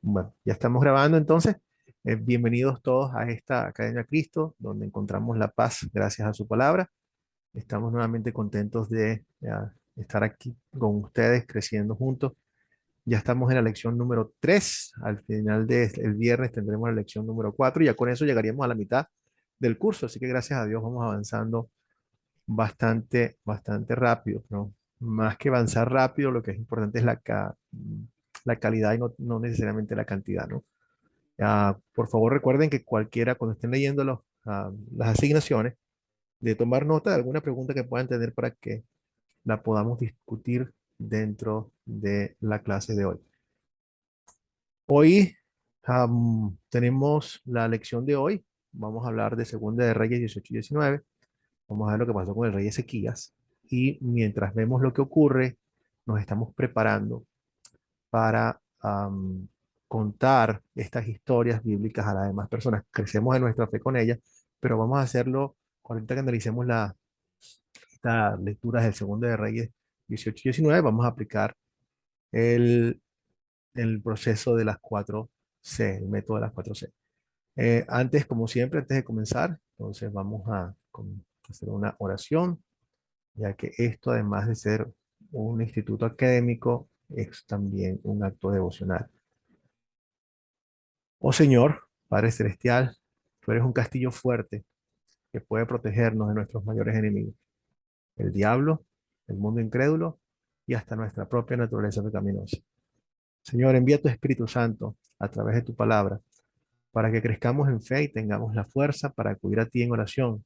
Bueno, ya estamos grabando entonces. Bienvenidos todos a esta Academia Cristo, donde encontramos la paz gracias a su palabra. Estamos nuevamente contentos de estar aquí con ustedes, creciendo juntos. Ya estamos en la lección número 3. Al final del viernes tendremos la lección número 4 y ya con eso llegaríamos a la mitad del curso. Así que gracias a Dios vamos avanzando bastante rápido, ¿no? Más que avanzar rápido, lo que es importante es la calidad y no necesariamente la cantidad, ¿no? Por favor, recuerden que cualquiera, cuando estén leyendo las asignaciones, de tomar nota de alguna pregunta que puedan tener para que la podamos discutir dentro de la clase de hoy. Hoy tenemos la lección de hoy. Vamos a hablar de Segunda de Reyes 18 y 19. Vamos a ver lo que pasó con el rey Ezequías. Y mientras vemos lo que ocurre, nos estamos preparando para contar estas historias bíblicas a las demás personas. Crecemos en nuestra fe con ellas, pero vamos a hacerlo ahorita que analicemos estas lecturas del Segundo de Reyes 18 y 19. Vamos a aplicar el, el proceso de las 4C, el método de las 4C. Antes, como siempre, antes de comenzar, entonces vamos a hacer una oración, ya que esto, además de ser un instituto académico, es también un acto devocional. Oh Señor, Padre Celestial, tú eres un castillo fuerte que puede protegernos de nuestros mayores enemigos, el diablo, el mundo incrédulo y hasta nuestra propia naturaleza pecaminosa. Señor, envía tu Espíritu Santo a través de tu palabra para que crezcamos en fe y tengamos la fuerza para acudir a ti en oración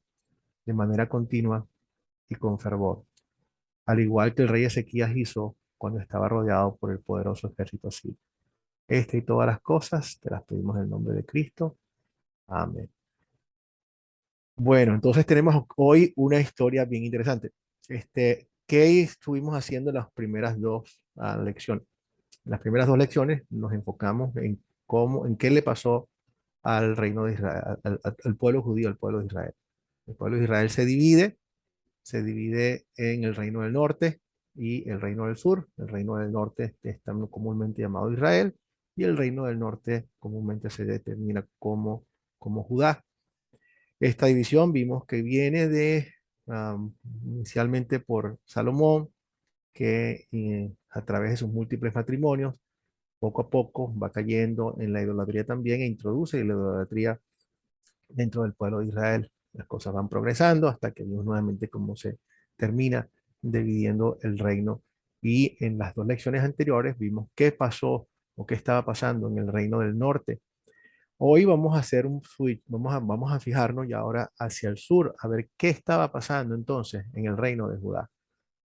de manera continua y con fervor, al igual que el rey Ezequías hizo cuando estaba rodeado por el poderoso ejército asirio. Este y todas las cosas te las pedimos en el nombre de Cristo. Amén. Bueno, entonces tenemos hoy una historia bien interesante. ¿Qué estuvimos haciendo en las primeras dos lecciones? En las primeras dos lecciones nos enfocamos en en qué le pasó al reino de Israel, al pueblo judío, al pueblo de Israel. El pueblo de Israel se divide en el reino del norte y el reino del sur. El reino del norte está comúnmente llamado Israel y el reino del norte comúnmente se determina como Judá. Esta división vimos que viene inicialmente por Salomón, que a través de sus múltiples matrimonios, poco a poco va cayendo en la idolatría también e introduce la idolatría dentro del pueblo de Israel. Las cosas van progresando hasta que Dios nuevamente como se termina dividiendo el reino. Y en las dos lecciones anteriores vimos qué pasó o qué estaba pasando en el reino del norte. Hoy vamos a hacer un switch, vamos a fijarnos ya ahora hacia el sur, a ver qué estaba pasando entonces en el reino de Judá.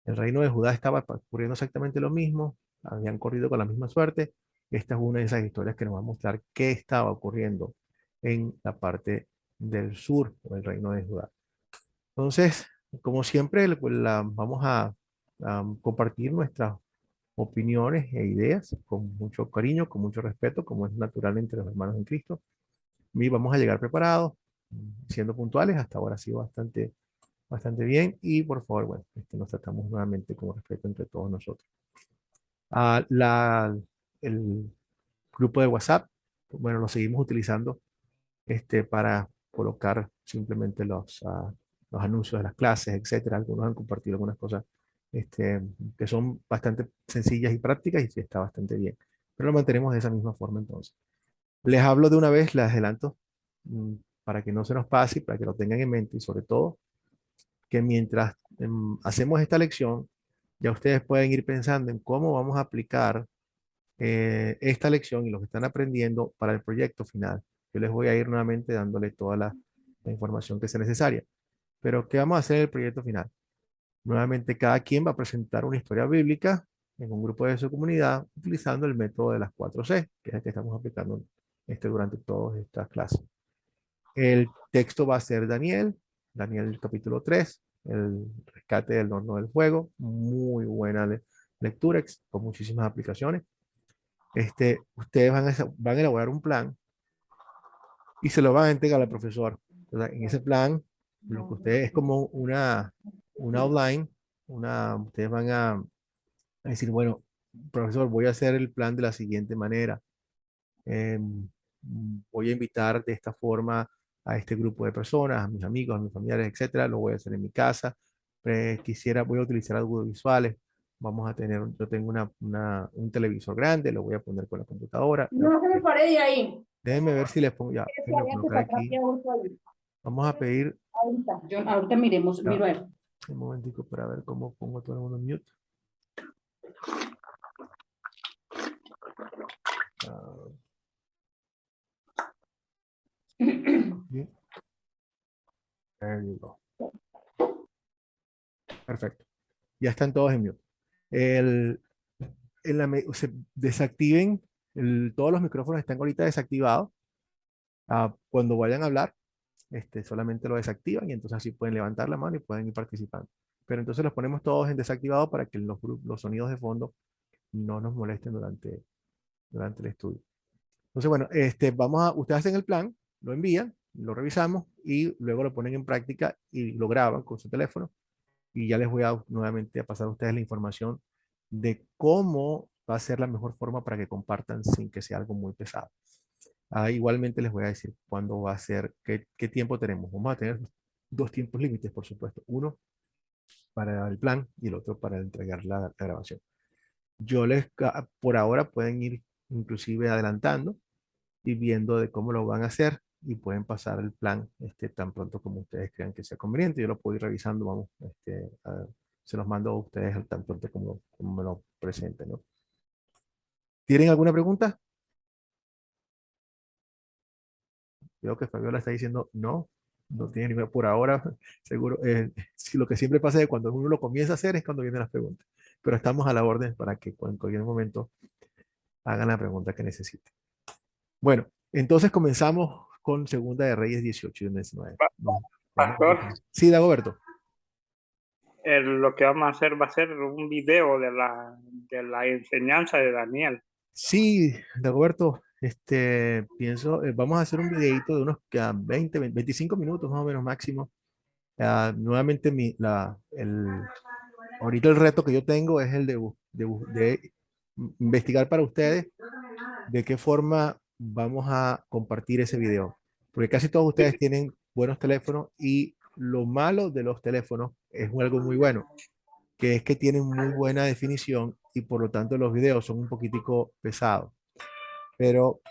El reino de Judá estaba ocurriendo exactamente lo mismo, habían corrido con la misma suerte. Esta es una de esas historias que nos va a mostrar qué estaba ocurriendo en la parte del sur del reino de Judá. Entonces, como siempre, vamos a compartir nuestras opiniones e ideas con mucho cariño, con mucho respeto, como es natural entre los hermanos en Cristo. Y vamos a llegar preparados, siendo puntuales. Hasta ahora ha sido bastante bien. Y por favor, bueno, nos tratamos nuevamente con respeto entre todos nosotros. Ah, el grupo de WhatsApp, bueno, lo seguimos utilizando para colocar simplemente los anuncios de las clases, etcétera. Algunos han compartido algunas cosas que son bastante sencillas y prácticas y sí está bastante bien. Pero lo mantenemos de esa misma forma entonces. Les hablo de una vez, les adelanto, mm, para que no se nos pase y para que lo tengan en mente y sobre todo que mientras hacemos esta lección, ya ustedes pueden ir pensando en cómo vamos a aplicar esta lección y lo que están aprendiendo para el proyecto final. Yo les voy a ir nuevamente dándole toda la información que sea necesaria. Pero, ¿qué vamos a hacer en el proyecto final? Nuevamente, cada quien va a presentar una historia bíblica en un grupo de su comunidad utilizando el método de las 4C, que es el que estamos aplicando durante todas estas clases. El texto va a ser Daniel capítulo 3, el rescate del horno del fuego, muy buena lectura con muchísimas aplicaciones. Ustedes van a elaborar un plan y se lo van a entregar al profesor. O sea, en ese plan, lo que ustedes es como una outline, ustedes van a decir, bueno, profesor, voy a hacer el plan de la siguiente manera. Voy a invitar de esta forma a este grupo de personas, a mis amigos, a mis familiares, etcétera. Lo voy a hacer en mi casa. Voy a utilizar audiovisuales. Vamos a tener, yo tengo un televisor grande, lo voy a poner con la computadora. No se me pare de ahí. Déjenme ver si les pongo, ya, Ese déjenme área que colocar está atrás aquí. de otro ahí. Vamos a pedir, Ahorita, ahorita miremos, ya, miro a ver. un momentico para ver cómo pongo todo el mundo en mute. Bien. There you go. Perfecto. Ya están todos en mute. O sea, desactiven, todos los micrófonos están ahorita desactivados. Cuando vayan a hablar, solamente lo desactivan y entonces así pueden levantar la mano y pueden ir participando. Pero entonces los ponemos todos en desactivado para que los sonidos de fondo no nos molesten durante el estudio. Entonces, bueno, ustedes hacen el plan, lo envían, lo revisamos y luego lo ponen en práctica y lo graban con su teléfono. Y ya les voy nuevamente a pasar a ustedes la información de cómo va a ser la mejor forma para que compartan sin que sea algo muy pesado. Igualmente les voy a decir cuándo va a ser, qué tiempo tenemos. Vamos a tener dos tiempos límites, por supuesto. Uno para el plan y el otro para entregar la grabación. Por ahora pueden ir inclusive adelantando y viendo de cómo lo van a hacer y pueden pasar el plan tan pronto como ustedes crean que sea conveniente. Yo lo puedo ir revisando, vamos, se los mando a ustedes tan pronto como me lo presenten, ¿no? ¿Tienen alguna pregunta? Veo que Fabiola está diciendo no, no tiene ninguna por ahora. Seguro, si lo que siempre pasa es que cuando uno lo comienza a hacer es cuando vienen las preguntas. Pero estamos a la orden para que en cualquier momento hagan la pregunta que necesiten. Bueno, entonces comenzamos con Segunda de Reyes 18 y 19. Pastor, Sí, Dagoberto. lo que vamos a hacer va a ser un video de la enseñanza de Daniel. Sí, Dagoberto, pienso, vamos a hacer un videito de unos 25 minutos más o menos máximo. Nuevamente, ahorita el reto que yo tengo es el de investigar para ustedes de qué forma vamos a compartir ese video. Porque casi todos ustedes tienen buenos teléfonos y lo malo de los teléfonos es algo muy bueno, que es que tienen muy buena definición y por lo tanto los videos son un poquitico pesados. Pero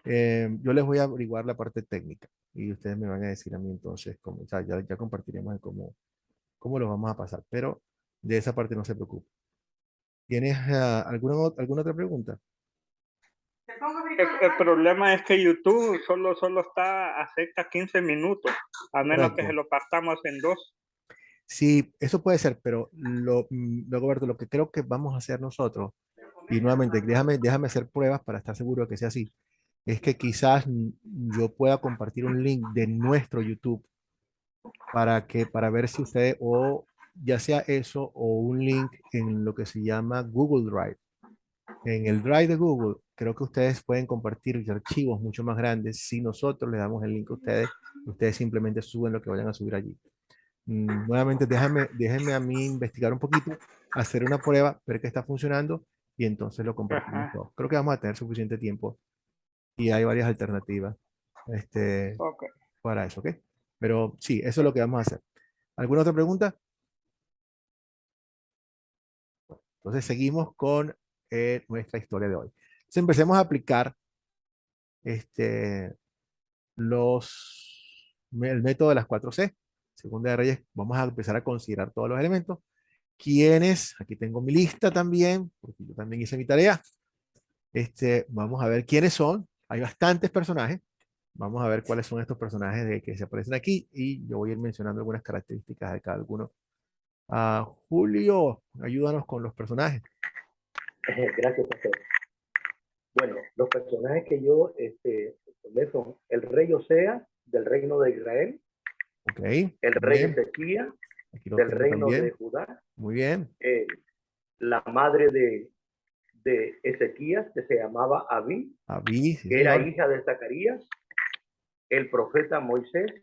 yo les voy a averiguar la parte técnica y ustedes me van a decir a mí entonces cómo, o sea, ya compartiremos de cómo lo vamos a pasar, pero de esa parte no se preocupe. ¿Tienes alguna otra pregunta? El problema es que YouTube solo acepta 15 minutos, a menos que Correcto. se lo partamos en 2. Sí, eso puede ser, pero Roberto, lo que creo que vamos a hacer nosotros, y nuevamente, déjame hacer pruebas para estar seguro de que sea así, es que quizás yo pueda compartir un link de nuestro YouTube para ver si ustedes, o ya sea eso, o un link en lo que se llama Google Drive. En el Drive de Google, creo que ustedes pueden compartir archivos mucho más grandes si nosotros les damos el link a ustedes simplemente suben lo que vayan a subir allí. Nuevamente, déjenme a mí investigar un poquito, hacer una prueba, ver que está funcionando y entonces lo compartimos todos. Creo que vamos a tener suficiente tiempo y hay varias alternativas Okay. para eso, ¿ok? Pero sí, eso es lo que vamos a hacer. ¿Alguna otra pregunta? Entonces seguimos con nuestra historia de hoy. Entonces empecemos a aplicar el método de las 4C. Segunda de Reyes, vamos a empezar a considerar todos los elementos. Aquí tengo mi lista también, porque yo también hice mi tarea. Vamos a ver quiénes son. Hay bastantes personajes. Vamos a ver cuáles son estos personajes que se aparecen aquí y yo voy a ir mencionando algunas características de cada alguno. Julio, ayúdanos con los personajes. Gracias, pastor. Bueno, los personajes que yo tomé son el rey Osea, del reino de Israel, Ok. el rey Ezequías, del reino de Judá, muy bien. La madre de Ezequías, que se llamaba Abí, Sí, que era hija de Zacarías, el profeta Moisés,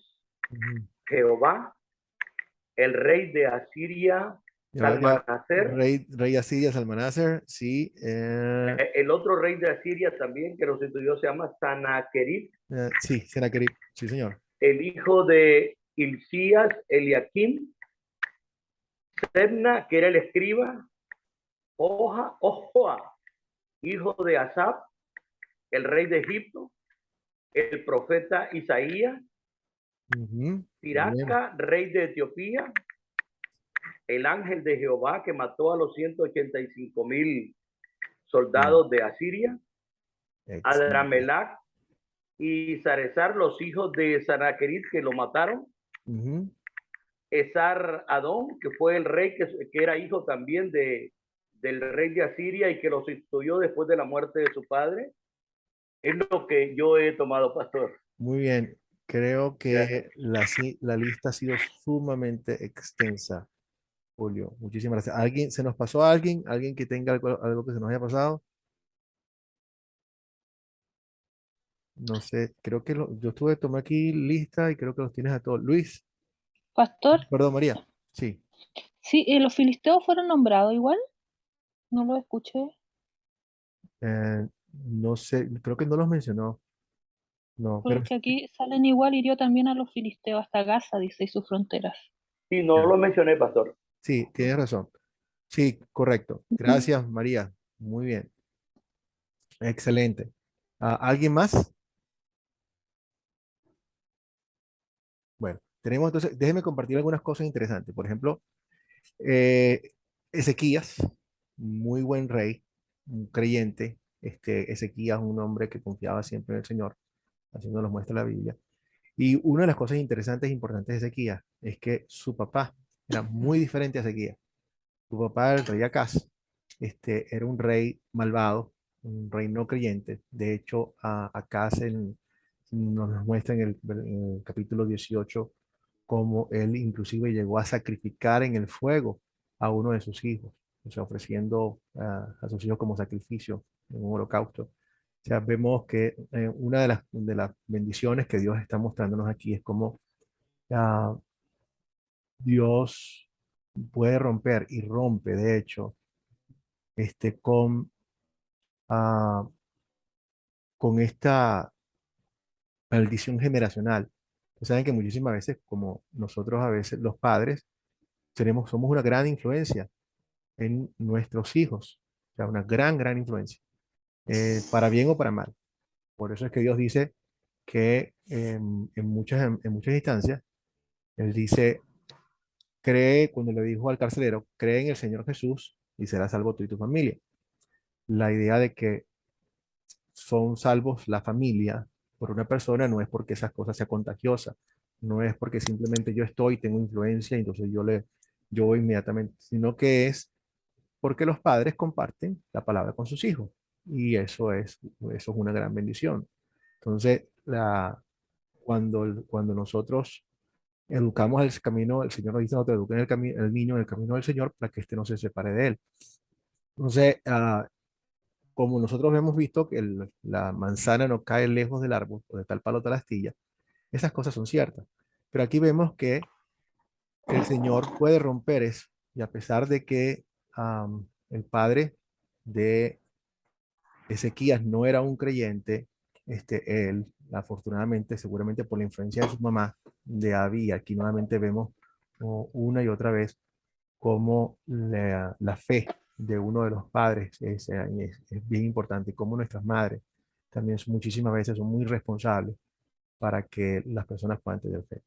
Jehová, el rey de Asiria, Ya, ya, Salmanaser, rey de Asiria, Salmanaser, sí. el otro rey de Asiria también que lo sustituyó se llama Sanaquerib, Sí, Sennacherib, sí, señor. el hijo de Hilcías, Eliakim, Sebna, que era el escriba, Ojoa, hijo de Asap, el rey de Egipto, el profeta Isaías, Ujú, bien. Tiraca, rey de Etiopía, el ángel de Jehová que mató a los 185,000 soldados de Asiria, Excelente. Adramelac y Saresar, los hijos de Sanaquerib que lo mataron, Ujú, Esar Adón, que fue el rey que era hijo también del rey de Asiria y que lo sustituyó después de la muerte de su padre. Es lo que yo he tomado, pastor. muy bien. Creo Gracias. que la lista ha sido sumamente extensa, Julio. Muchísimas gracias. ¿Alguien, se nos pasó a alguien? ¿Alguien que tenga algo que se nos haya pasado? No sé, creo que yo estuve, tomé aquí lista y creo que los tienes a todos. Luis, Pastor, perdón, María. Sí. sí, los filisteos fueron nombrados igual, no lo escuché, No sé, creo que no los mencionó. No, pero porque aquí salen igual, hirió también a los filisteos hasta Gaza, dice, y sus fronteras. Sí, no lo mencioné, pastor. sí, tienes razón. Sí, correcto. Gracias, María. Muy bien. Excelente. ¿Alguien más? Bueno, tenemos entonces, déjeme compartir algunas cosas interesantes. Por ejemplo, Ezequías, muy buen rey, un creyente. Ezequías, un hombre que confiaba siempre en el Señor, así nos lo muestra la Biblia. Y una de las cosas interesantes e importantes de Ezequías es que su papá era muy diferente a Ezequías. Su papá, el rey Acaz, era un rey malvado, un rey no creyente. De hecho, Acaz nos muestra en el capítulo 18 cómo él inclusive llegó a sacrificar en el fuego a uno de sus hijos, o sea, ofreciendo a sus hijos como sacrificio en un holocausto. O sea, vemos que una de las bendiciones que Dios está mostrándonos aquí es cómo ah, Dios puede romper y rompe, de hecho, con, ah, con esta maldición generacional. Ustedes saben que muchísimas veces, como nosotros a veces, los padres, somos una gran influencia en nuestros hijos, o sea, una gran influencia, para bien o para mal. Por eso es que Dios dice que en muchas instancias, Él dice, cuando le dijo al carcelero, cree en el Señor Jesús y serás salvo tú y tu familia. La idea de que son salvos la familia por una persona no es porque esas cosas sean contagiosas, no es porque simplemente yo tengo influencia y entonces yo inmediatamente, sino que es porque los padres comparten la palabra con sus hijos y eso es una gran bendición. Entonces, cuando nosotros educamos el camino, el Señor nos dice, no te eduquen el niño en el camino del Señor para que éste no se separe de él. Entonces, como nosotros hemos visto que la manzana no cae lejos del árbol, o de tal palo tal astilla, esas cosas son ciertas. Pero aquí vemos que el Señor puede romper eso. Y a pesar de que el padre de Ezequías no era un creyente, él, afortunadamente, seguramente por la influencia de su mamá, de Abí, aquí nuevamente vemos una y otra vez cómo la fe de uno de los padres es bien importante, cómo nuestras madres también muchísimas veces son muy responsables para que las personas puedan tener fe.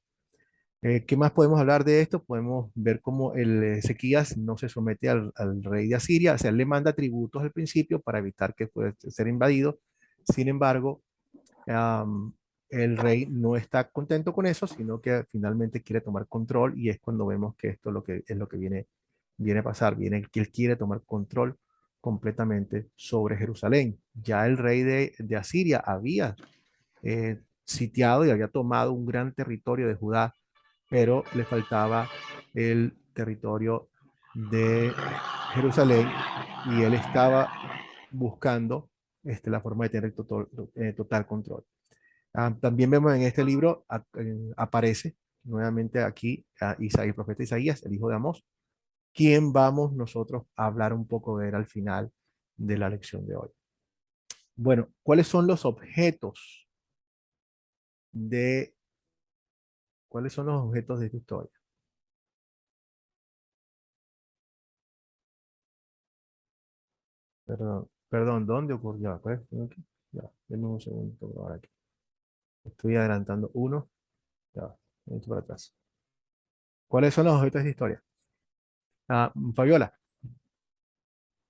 ¿Qué más podemos hablar de esto? Podemos ver cómo el Ezequías no se somete al rey de Asiria, o sea, él le manda tributos al principio para evitar que pueda ser invadido. Sin embargo, am, el rey no está contento con eso, sino que finalmente quiere tomar control y es cuando vemos que esto es lo que viene a pasar, que él quiere tomar control completamente sobre Jerusalén. Ya el rey de Asiria había sitiado y había tomado un gran territorio de Judá, pero le faltaba el territorio de Jerusalén y él estaba buscando la forma de tener total control. También vemos en este libro, aparece nuevamente aquí el profeta Isaías, el hijo de Amós, quién vamos nosotros a hablar un poco de él al final de la lección de hoy. Bueno, ¿cuáles son los objetos de, cuáles son los objetos de esta historia? Perdón, ¿dónde ocurrió? Pues, ya, denme un segundo ahora aquí. Estoy adelantando uno. Ya, esto para atrás. ¿Cuáles son los objetos de historia? Fabiola.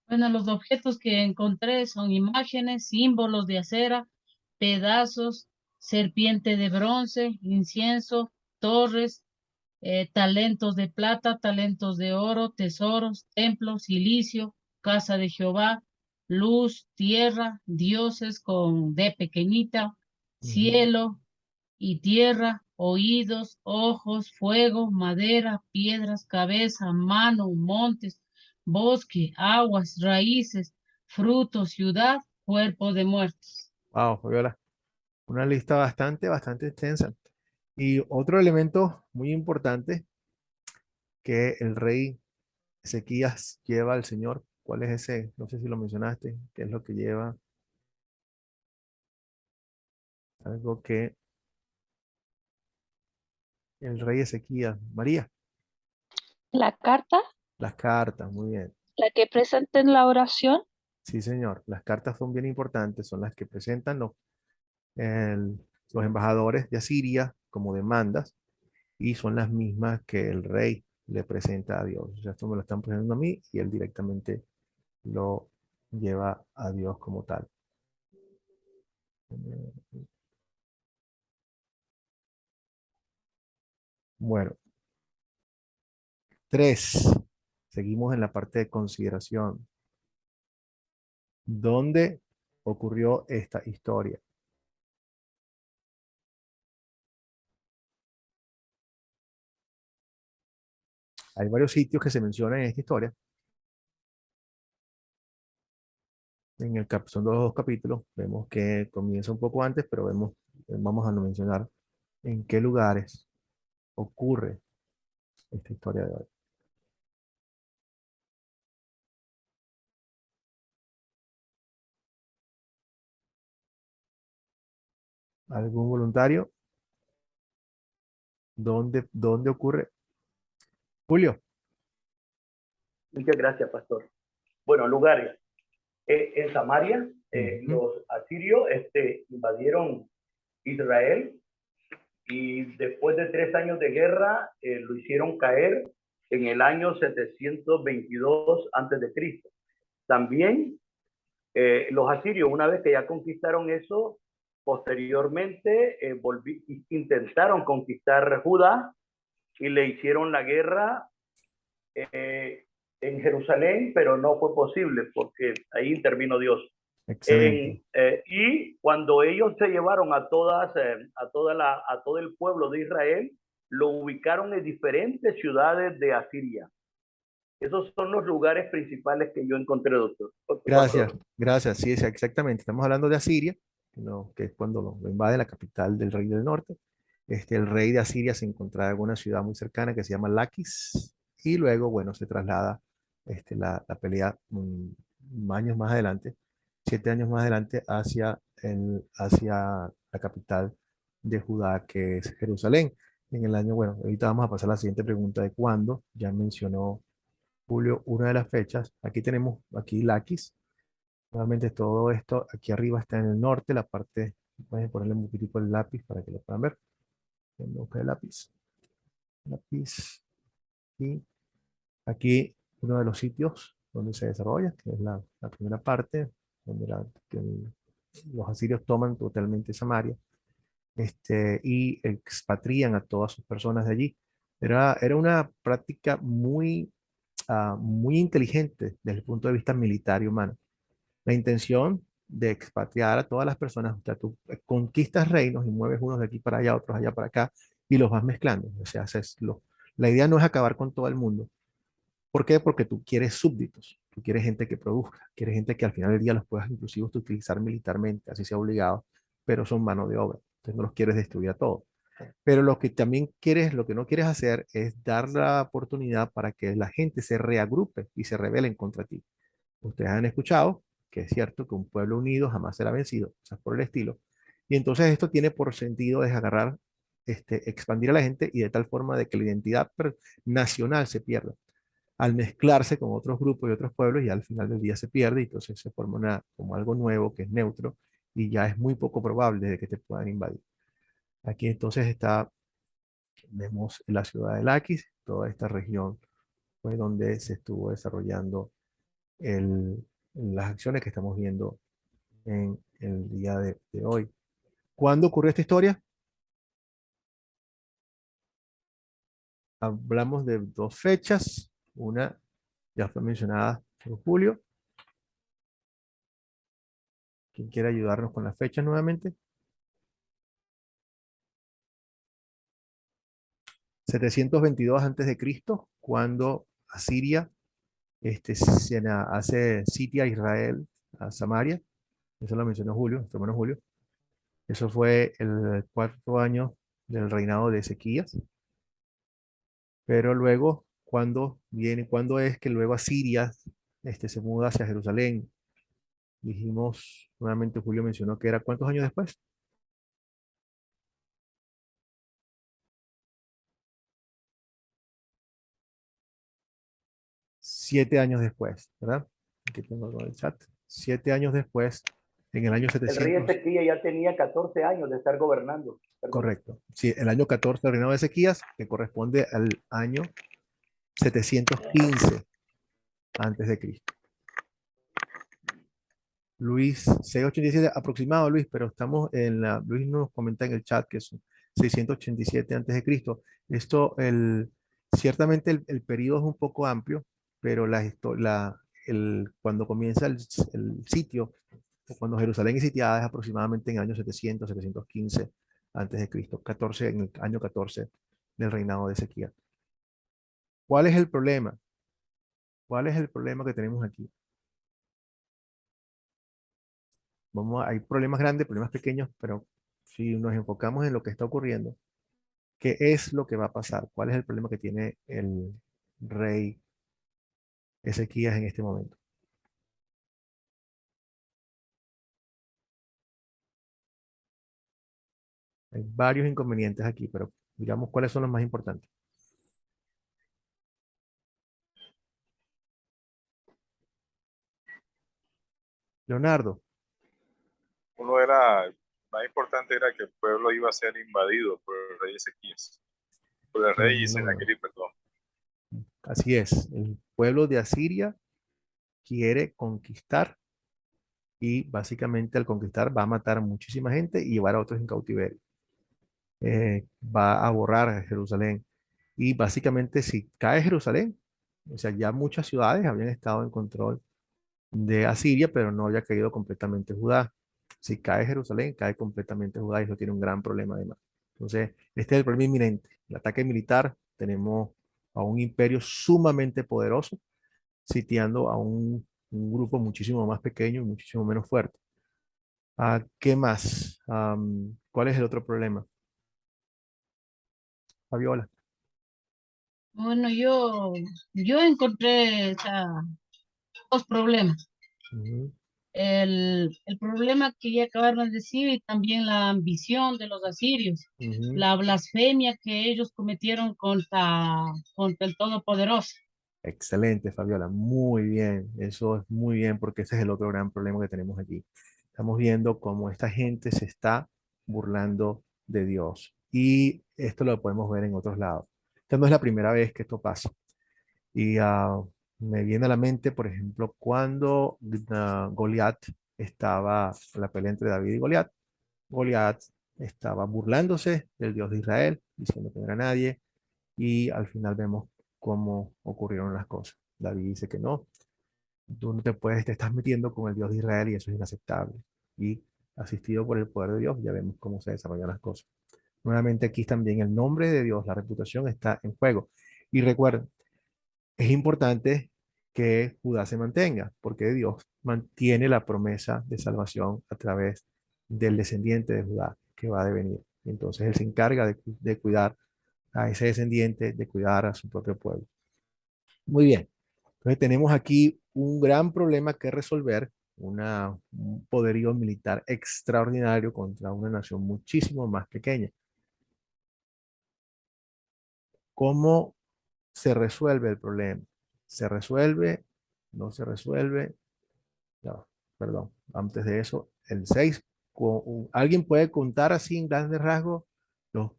Bueno, los objetos que encontré son imágenes, símbolos de acera, pedazos, serpiente de bronce, incienso, torres, talentos de plata, talentos de oro, tesoros, templos, silicio, casa de Jehová, luz, tierra, dioses con D pequeñita, Ujú. cielo y tierra, oídos, ojos, fuego, madera, piedras, cabeza, mano, montes, bosque, aguas, raíces, frutos, ciudad, cuerpo de muertos. Wow, Fabiola. Una lista bastante extensa. Y otro elemento muy importante que el rey Ezequías lleva al Señor. ¿Cuál es ese? No sé si lo mencionaste. ¿Qué es lo que lleva? Algo que el rey Ezequías. María, La carta, las cartas, muy bien. la que presenta en la oración, Sí, señor. Las cartas son bien importantes. Son las que presentan los embajadores de Asiria como demandas y son las mismas que el rey le presenta a Dios. O sea, esto me lo están presentando a mí y él directamente lo lleva a Dios como tal. Bueno, 3. Seguimos en la parte de consideración. ¿Dónde ocurrió esta historia? Hay varios sitios que se mencionan en esta historia. Son los dos capítulos. Vemos que comienza un poco antes, pero vamos a mencionar en qué lugares ocurre esta historia de hoy. ¿Algún voluntario? ¿Dónde ocurre? Julio. Muchas gracias, pastor. Bueno, lugares. En Samaria, Ujú, los asirios invadieron Israel y después de 3 años de guerra lo hicieron caer en el año 722 antes de Cristo. También los asirios, una vez que ya conquistaron eso, posteriormente intentaron conquistar Judá y le hicieron la guerra en Jerusalén, pero no fue posible porque ahí intervino Dios. excelente. Y cuando ellos se llevaron a todo el pueblo de Israel, lo ubicaron en diferentes ciudades de Asiria. Esos son los lugares principales que yo encontré, doctor. Gracias, Pastor. gracias. Sí, exactamente. Estamos hablando de Asiria, que es cuando lo invade la capital del rey del norte. El rey de Asiria se encontraba en una ciudad muy cercana que se llama Laquis y luego, bueno, se traslada la pelea años más adelante, 7 años más adelante, hacia la capital de Judá, que es Jerusalén. En el año, bueno, ahorita vamos a pasar a la siguiente pregunta de cuándo. Ya mencionó Julio una de las fechas. Aquí tenemos, aquí Laquis. Nuevamente todo esto, aquí arriba está en el norte, la parte, pueden ponerle un poquitico el lápiz para que lo puedan ver. Busca el lápiz. Lápiz. Y aquí uno de los sitios donde se desarrolla, que es la primera parte, donde los asirios toman totalmente Samaria, y expatrían a todas sus personas de allí. Era una práctica muy inteligente desde el punto de vista militar y humano. La intención de expatriar a todas las personas, o sea, tú conquistas reinos y mueves unos de aquí para allá, otros allá para acá, y los vas mezclando. O sea, la idea no es acabar con todo el mundo. ¿Por qué? Porque tú quieres súbditos, tú quieres gente que produzca, quieres gente que al final del día los puedas inclusive utilizar militarmente, así sea obligado, pero son mano de obra. Entonces no los quieres destruir a todos. Pero lo que también quieres, lo que no quieres hacer es dar la oportunidad para que la gente se reagrupe y se rebelen contra ti. Ustedes han escuchado que es cierto que un pueblo unido jamás será vencido, o sea, por el estilo. Y entonces esto tiene por sentido es agarrar, expandir a la gente y de tal forma de que la identidad nacional se pierda. Al mezclarse con otros grupos y otros pueblos y al final del día se pierde y entonces se forma como algo nuevo que es neutro y ya es muy poco probable de que te puedan invadir. Aquí entonces vemos la ciudad de Laquis, toda esta región fue donde se estuvo desarrollando las acciones que estamos viendo en el día de hoy. ¿Cuándo ocurrió esta historia? Hablamos de dos fechas. Una ya fue mencionada en julio. ¿Quién quiere ayudarnos con las fechas nuevamente? 722 antes de Cristo, cuando Asiria hace sitio a Israel, a Samaria. Eso lo mencionó Julio, nuestro hermano Julio. Eso fue el cuarto año del reinado de Ezequías. Pero luego, ¿cuándo es que luego Asiria se muda hacia Jerusalén? Dijimos, nuevamente Julio mencionó que era ¿cuántos años después? 7 años después, ¿verdad? Aquí tengo algo en el chat. 7 años después, en el año El rey 700. Ezequías ya tenía 14 años de estar gobernando. Correcto. Sí, el año 14 del reinado de Ezequías, que corresponde al año 715 antes de Cristo. Luis, 687 aproximado, Luis, pero estamos Luis nos comenta en el chat que son 687 antes de Cristo. Esto, ciertamente el periodo es un poco amplio, pero cuando comienza el sitio, o cuando Jerusalén es sitiada, es aproximadamente en el año 700, 715 antes de Cristo, 14, en el año 14 del reinado de Ezequiel. ¿Cuál es el problema? ¿Cuál es el problema que tenemos aquí? Hay problemas grandes, problemas pequeños, pero si nos enfocamos en lo que está ocurriendo, ¿qué es lo que va a pasar? ¿Cuál es el problema que tiene el rey Ezequías en este momento? Hay varios inconvenientes aquí, pero digamos cuáles son los más importantes. Leonardo, Uno era, más importante era que el pueblo iba a ser invadido por el rey Ezequías, por el rey Sennacherib, perdón. así es. El pueblo de Asiria quiere conquistar y básicamente al conquistar va a matar a muchísima gente y llevar a otros en cautiverio. Va a borrar Jerusalén. Y básicamente si cae Jerusalén, o sea, ya muchas ciudades habían estado en control de Asiria, pero no había caído completamente Judá. Si cae Jerusalén, cae completamente Judá y eso tiene un gran problema además. Entonces, este es el problema inminente. El ataque militar, tenemos a un imperio sumamente poderoso sitiando a un grupo muchísimo más pequeño y muchísimo menos fuerte. ¿Qué más? ¿Cuál es el otro problema? Fabiola. Bueno, yo encontré, o sea, dos problemas. Ujú, El problema que ya acabaron de decir y también la ambición de los asirios, ujú. la blasfemia que ellos cometieron contra el Todopoderoso. Excelente, Fabiola. Muy bien. Eso es muy bien porque ese es el otro gran problema que tenemos aquí. Estamos viendo cómo esta gente se está burlando de Dios. Y esto lo podemos ver en otros lados. Esta no es la primera vez que esto pasa. Y me viene a la mente, por ejemplo, cuando Goliat estaba en la pelea entre David y Goliat. Goliat estaba burlándose del Dios de Israel, diciendo que no era nadie. Y al final vemos cómo ocurrieron las cosas. David dice que no, tú no te estás metiendo con el Dios de Israel y eso es inaceptable. Y asistido por el poder de Dios, ya vemos cómo se desarrollan las cosas. Nuevamente aquí también el nombre de Dios, la reputación está en juego. Y recuerden, es importante que Judá se mantenga, porque Dios mantiene la promesa de salvación a través del descendiente de Judá que va a devenir. Y entonces él se encarga de cuidar a ese descendiente, de cuidar a su propio pueblo. Muy bien. Entonces tenemos aquí un gran problema que resolver, un poderío militar extraordinario contra una nación muchísimo más pequeña. ¿Cómo se resuelve el problema? ¿Se resuelve? ¿No se resuelve? No, perdón. Antes de eso, el 6. ¿Alguien puede contar así en grandes rasgos o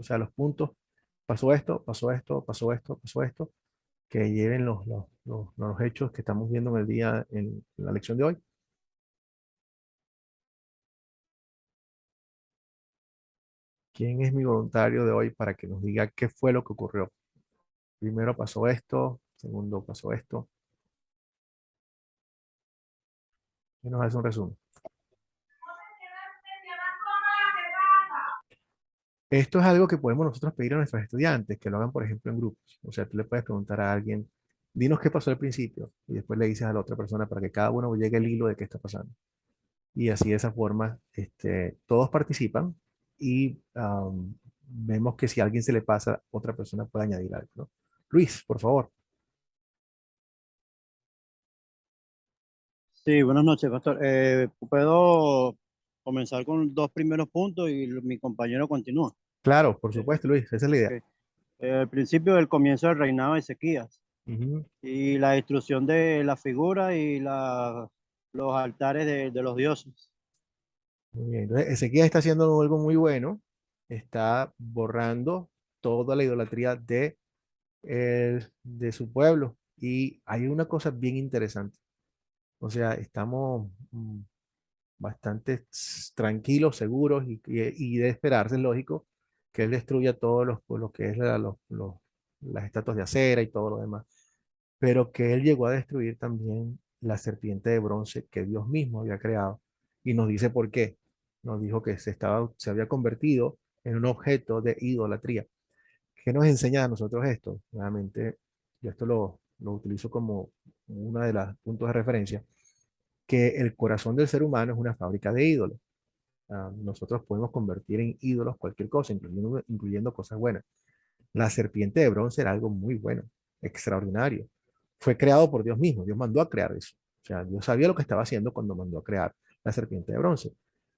sea, los puntos? Pasó esto, pasó esto, pasó esto, pasó esto, que lleven los hechos que estamos viendo en el día, en la lección de hoy. ¿Quién es mi voluntario de hoy para que nos diga qué fue lo que ocurrió? Primero pasó esto, segundo pasó esto. ¿Quién nos hace un resumen? Esto es algo que podemos nosotros pedir a nuestros estudiantes, que lo hagan, por ejemplo, en grupos. O sea, tú le puedes preguntar a alguien, dinos qué pasó al principio, y después le dices a la otra persona para que cada uno llegue al hilo de qué está pasando. Y así de esa forma, todos participan y vemos que si a alguien se le pasa, otra persona puede añadir algo, ¿no? Luis, por favor. Sí, buenas noches, pastor. ¿Puedo comenzar con los dos primeros puntos y mi compañero continúa? Claro, por supuesto, Luis, esa es la idea. Ok. Al principio del comienzo del reinado de Ezequías Ujú. y la destrucción de la figura y los altares de los dioses. Muy bien. Entonces, Ezequiel está haciendo algo muy bueno. Está borrando toda la idolatría de su pueblo. Y hay una cosa bien interesante. O sea, estamos bastante tranquilos, seguros y de esperarse, es lógico, que él destruya todos lo que es las estatuas de acera y todo lo demás. Pero que él llegó a destruir también la serpiente de bronce que Dios mismo había creado. Y nos dice por qué. Nos dijo que se había convertido en un objeto de idolatría. ¿Qué nos enseña a nosotros esto? Nuevamente, yo esto lo utilizo como uno de los puntos de referencia, que el corazón del ser humano es una fábrica de ídolos. Nosotros podemos convertir en ídolos cualquier cosa, incluyendo cosas buenas. La serpiente de bronce era algo muy bueno, extraordinario. Fue creado por Dios mismo. Dios mandó a crear eso. O sea, Dios sabía lo que estaba haciendo cuando mandó a crear la serpiente de bronce.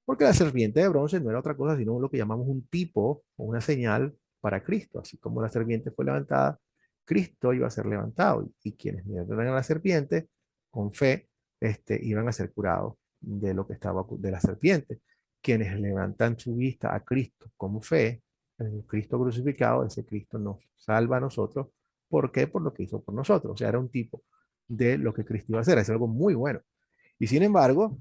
Porque la serpiente de bronce no era otra cosa sino lo que llamamos un tipo o una señal para Cristo. Así como la serpiente fue levantada, Cristo iba a ser levantado. Y quienes miraran a la serpiente con fe, iban a ser curados de lo que estaba de la serpiente. Quienes levantan su vista a Cristo como fe, en Cristo crucificado, ese Cristo nos salva a nosotros. ¿Por qué? Por lo que hizo por nosotros. O sea, era un tipo de lo que Cristo iba a hacer. Es algo muy bueno. Y sin embargo,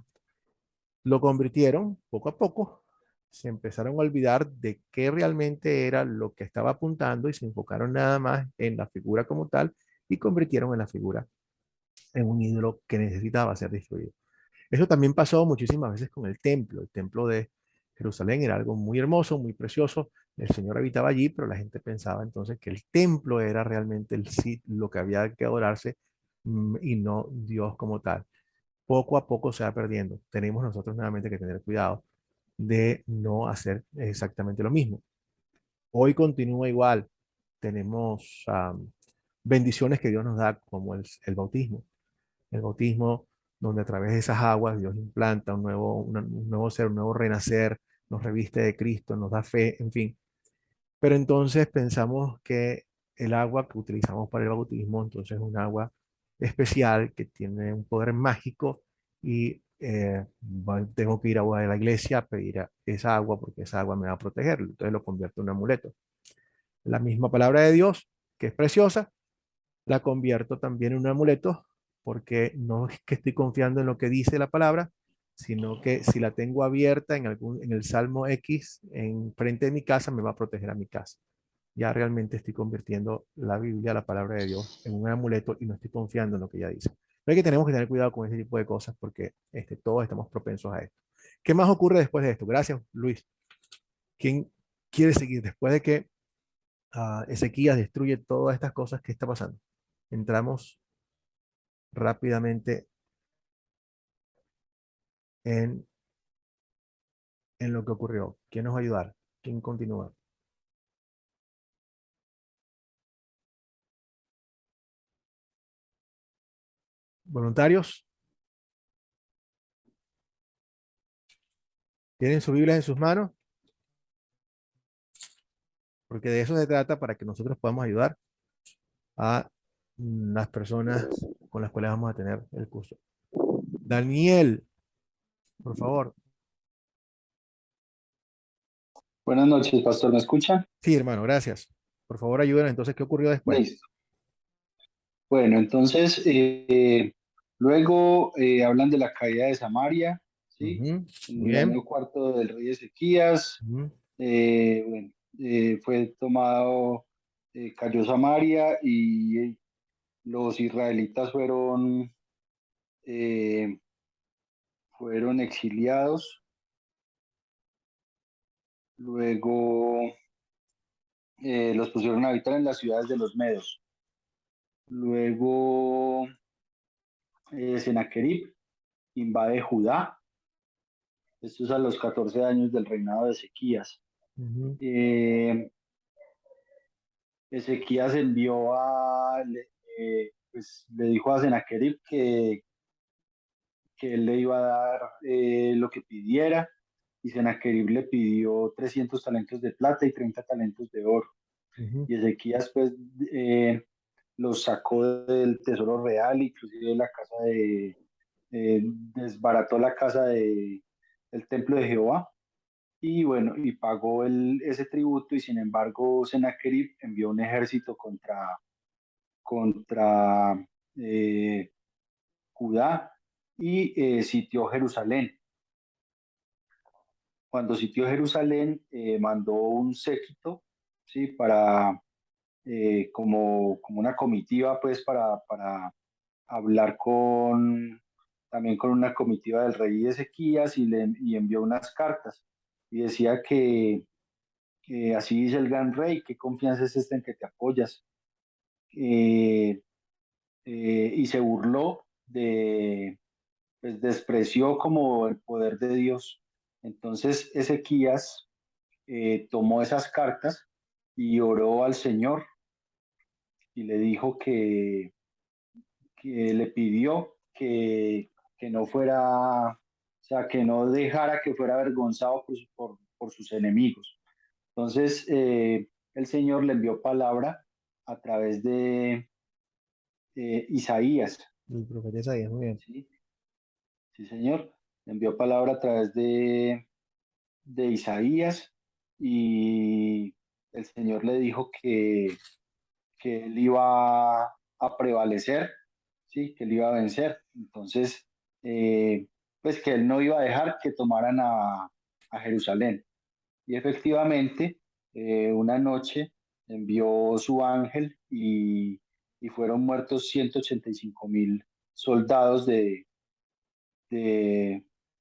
lo convirtieron poco a poco. Se empezaron a olvidar de qué realmente era lo que estaba apuntando y se enfocaron nada más en la figura como tal y convirtieron en la figura en un ídolo que necesitaba ser destruido. Eso también pasó muchísimas veces con el templo. El templo de Jerusalén era algo muy hermoso, muy precioso. El Señor habitaba allí, pero la gente pensaba entonces que el templo era realmente lo que había que adorarse, y no Dios como tal. Poco a poco se va perdiendo. Tenemos nosotros nuevamente que tener cuidado de no hacer exactamente lo mismo. Hoy continúa igual. Tenemos bendiciones que Dios nos da, como el bautismo. El bautismo, donde a través de esas aguas Dios implanta un nuevo ser, un nuevo renacer, nos reviste de Cristo, nos da fe, en fin. Pero entonces pensamos que el agua que utilizamos para el bautismo, entonces es un agua especial que tiene un poder mágico y tengo que ir a la iglesia a pedir esa agua porque esa agua me va a proteger. Entonces lo convierto en un amuleto. La misma palabra de Dios, que es preciosa, la convierto también en un amuleto porque no es que estoy confiando en lo que dice la palabra, sino que si la tengo abierta en el Salmo X en frente de mi casa, me va a proteger a mi casa. Ya realmente estoy convirtiendo la Biblia, la palabra de Dios, en un amuleto y no estoy confiando en lo que ella dice. Pero es que tenemos que tener cuidado con ese tipo de cosas porque todos estamos propensos a esto. ¿Qué más ocurre después de esto? Gracias, Luis. ¿Quién quiere seguir después de que Ezequías destruye todas estas cosas? ¿Qué está pasando? Entramos rápidamente en, en lo que ocurrió. ¿Quién nos va a ayudar? ¿Quién continúa? ¿Voluntarios? ¿Tienen su Biblia en sus manos? Porque de eso se trata para que nosotros podamos ayudar a las personas con las cuales vamos a tener el curso. Daniel, por favor. Buenas noches, pastor, ¿me escucha? Sí, hermano, gracias. Por favor, ayúdenos. Entonces, ¿qué ocurrió después? Listo. Bueno, entonces, luego hablan de la caída de Samaria, ¿sí? Ujú, En muy el bien. año cuarto del rey Ezequías, Ujú, bueno, fue tomado, cayó Samaria y los israelitas eh, fueron exiliados. Luego los pusieron a habitar en las ciudades de los medos. Luego Sennacherib invade Judá. Esto es a los 14 años del reinado de Ezequías. ujú, Eh, Ezequías pues, le dijo a Sennacherib que él le iba a dar lo que pidiera, y Sennacherib le pidió 300 talentos de plata y 30 talentos de oro. ujú, Y Ezequías pues los sacó del tesoro real, inclusive la casa desbarató la casa del templo de Jehová. Y bueno, y pagó ese tributo, y sin embargo Sennacherib envió un ejército contra eh, Judá, y sitió Jerusalén. Cuando sitió Jerusalén, mandó un séquito, ¿sí? Como una comitiva, pues, para hablar también con una comitiva del rey Ezequías, y envió unas cartas. Y decía que así dice el gran rey: qué confianza es esta en que te apoyas. Eh, y se burló pues despreció como el poder de Dios. Entonces Ezequías tomó esas cartas y oró al Señor, y le dijo que le pidió que no fuera, o sea, que no dejara que fuera avergonzado por sus enemigos. Entonces, el Señor le envió palabra a través de Isaías, el profeta Isaías, muy bien. ¿sí? Sí, Señor. Le envió palabra a través de Isaías, y el Señor le dijo que él iba a prevalecer, ¿sí? Que él iba a vencer. Entonces, pues que él no iba a dejar que tomaran a Jerusalén. Y efectivamente, una noche envió su ángel, y fueron muertos 185.000 soldados del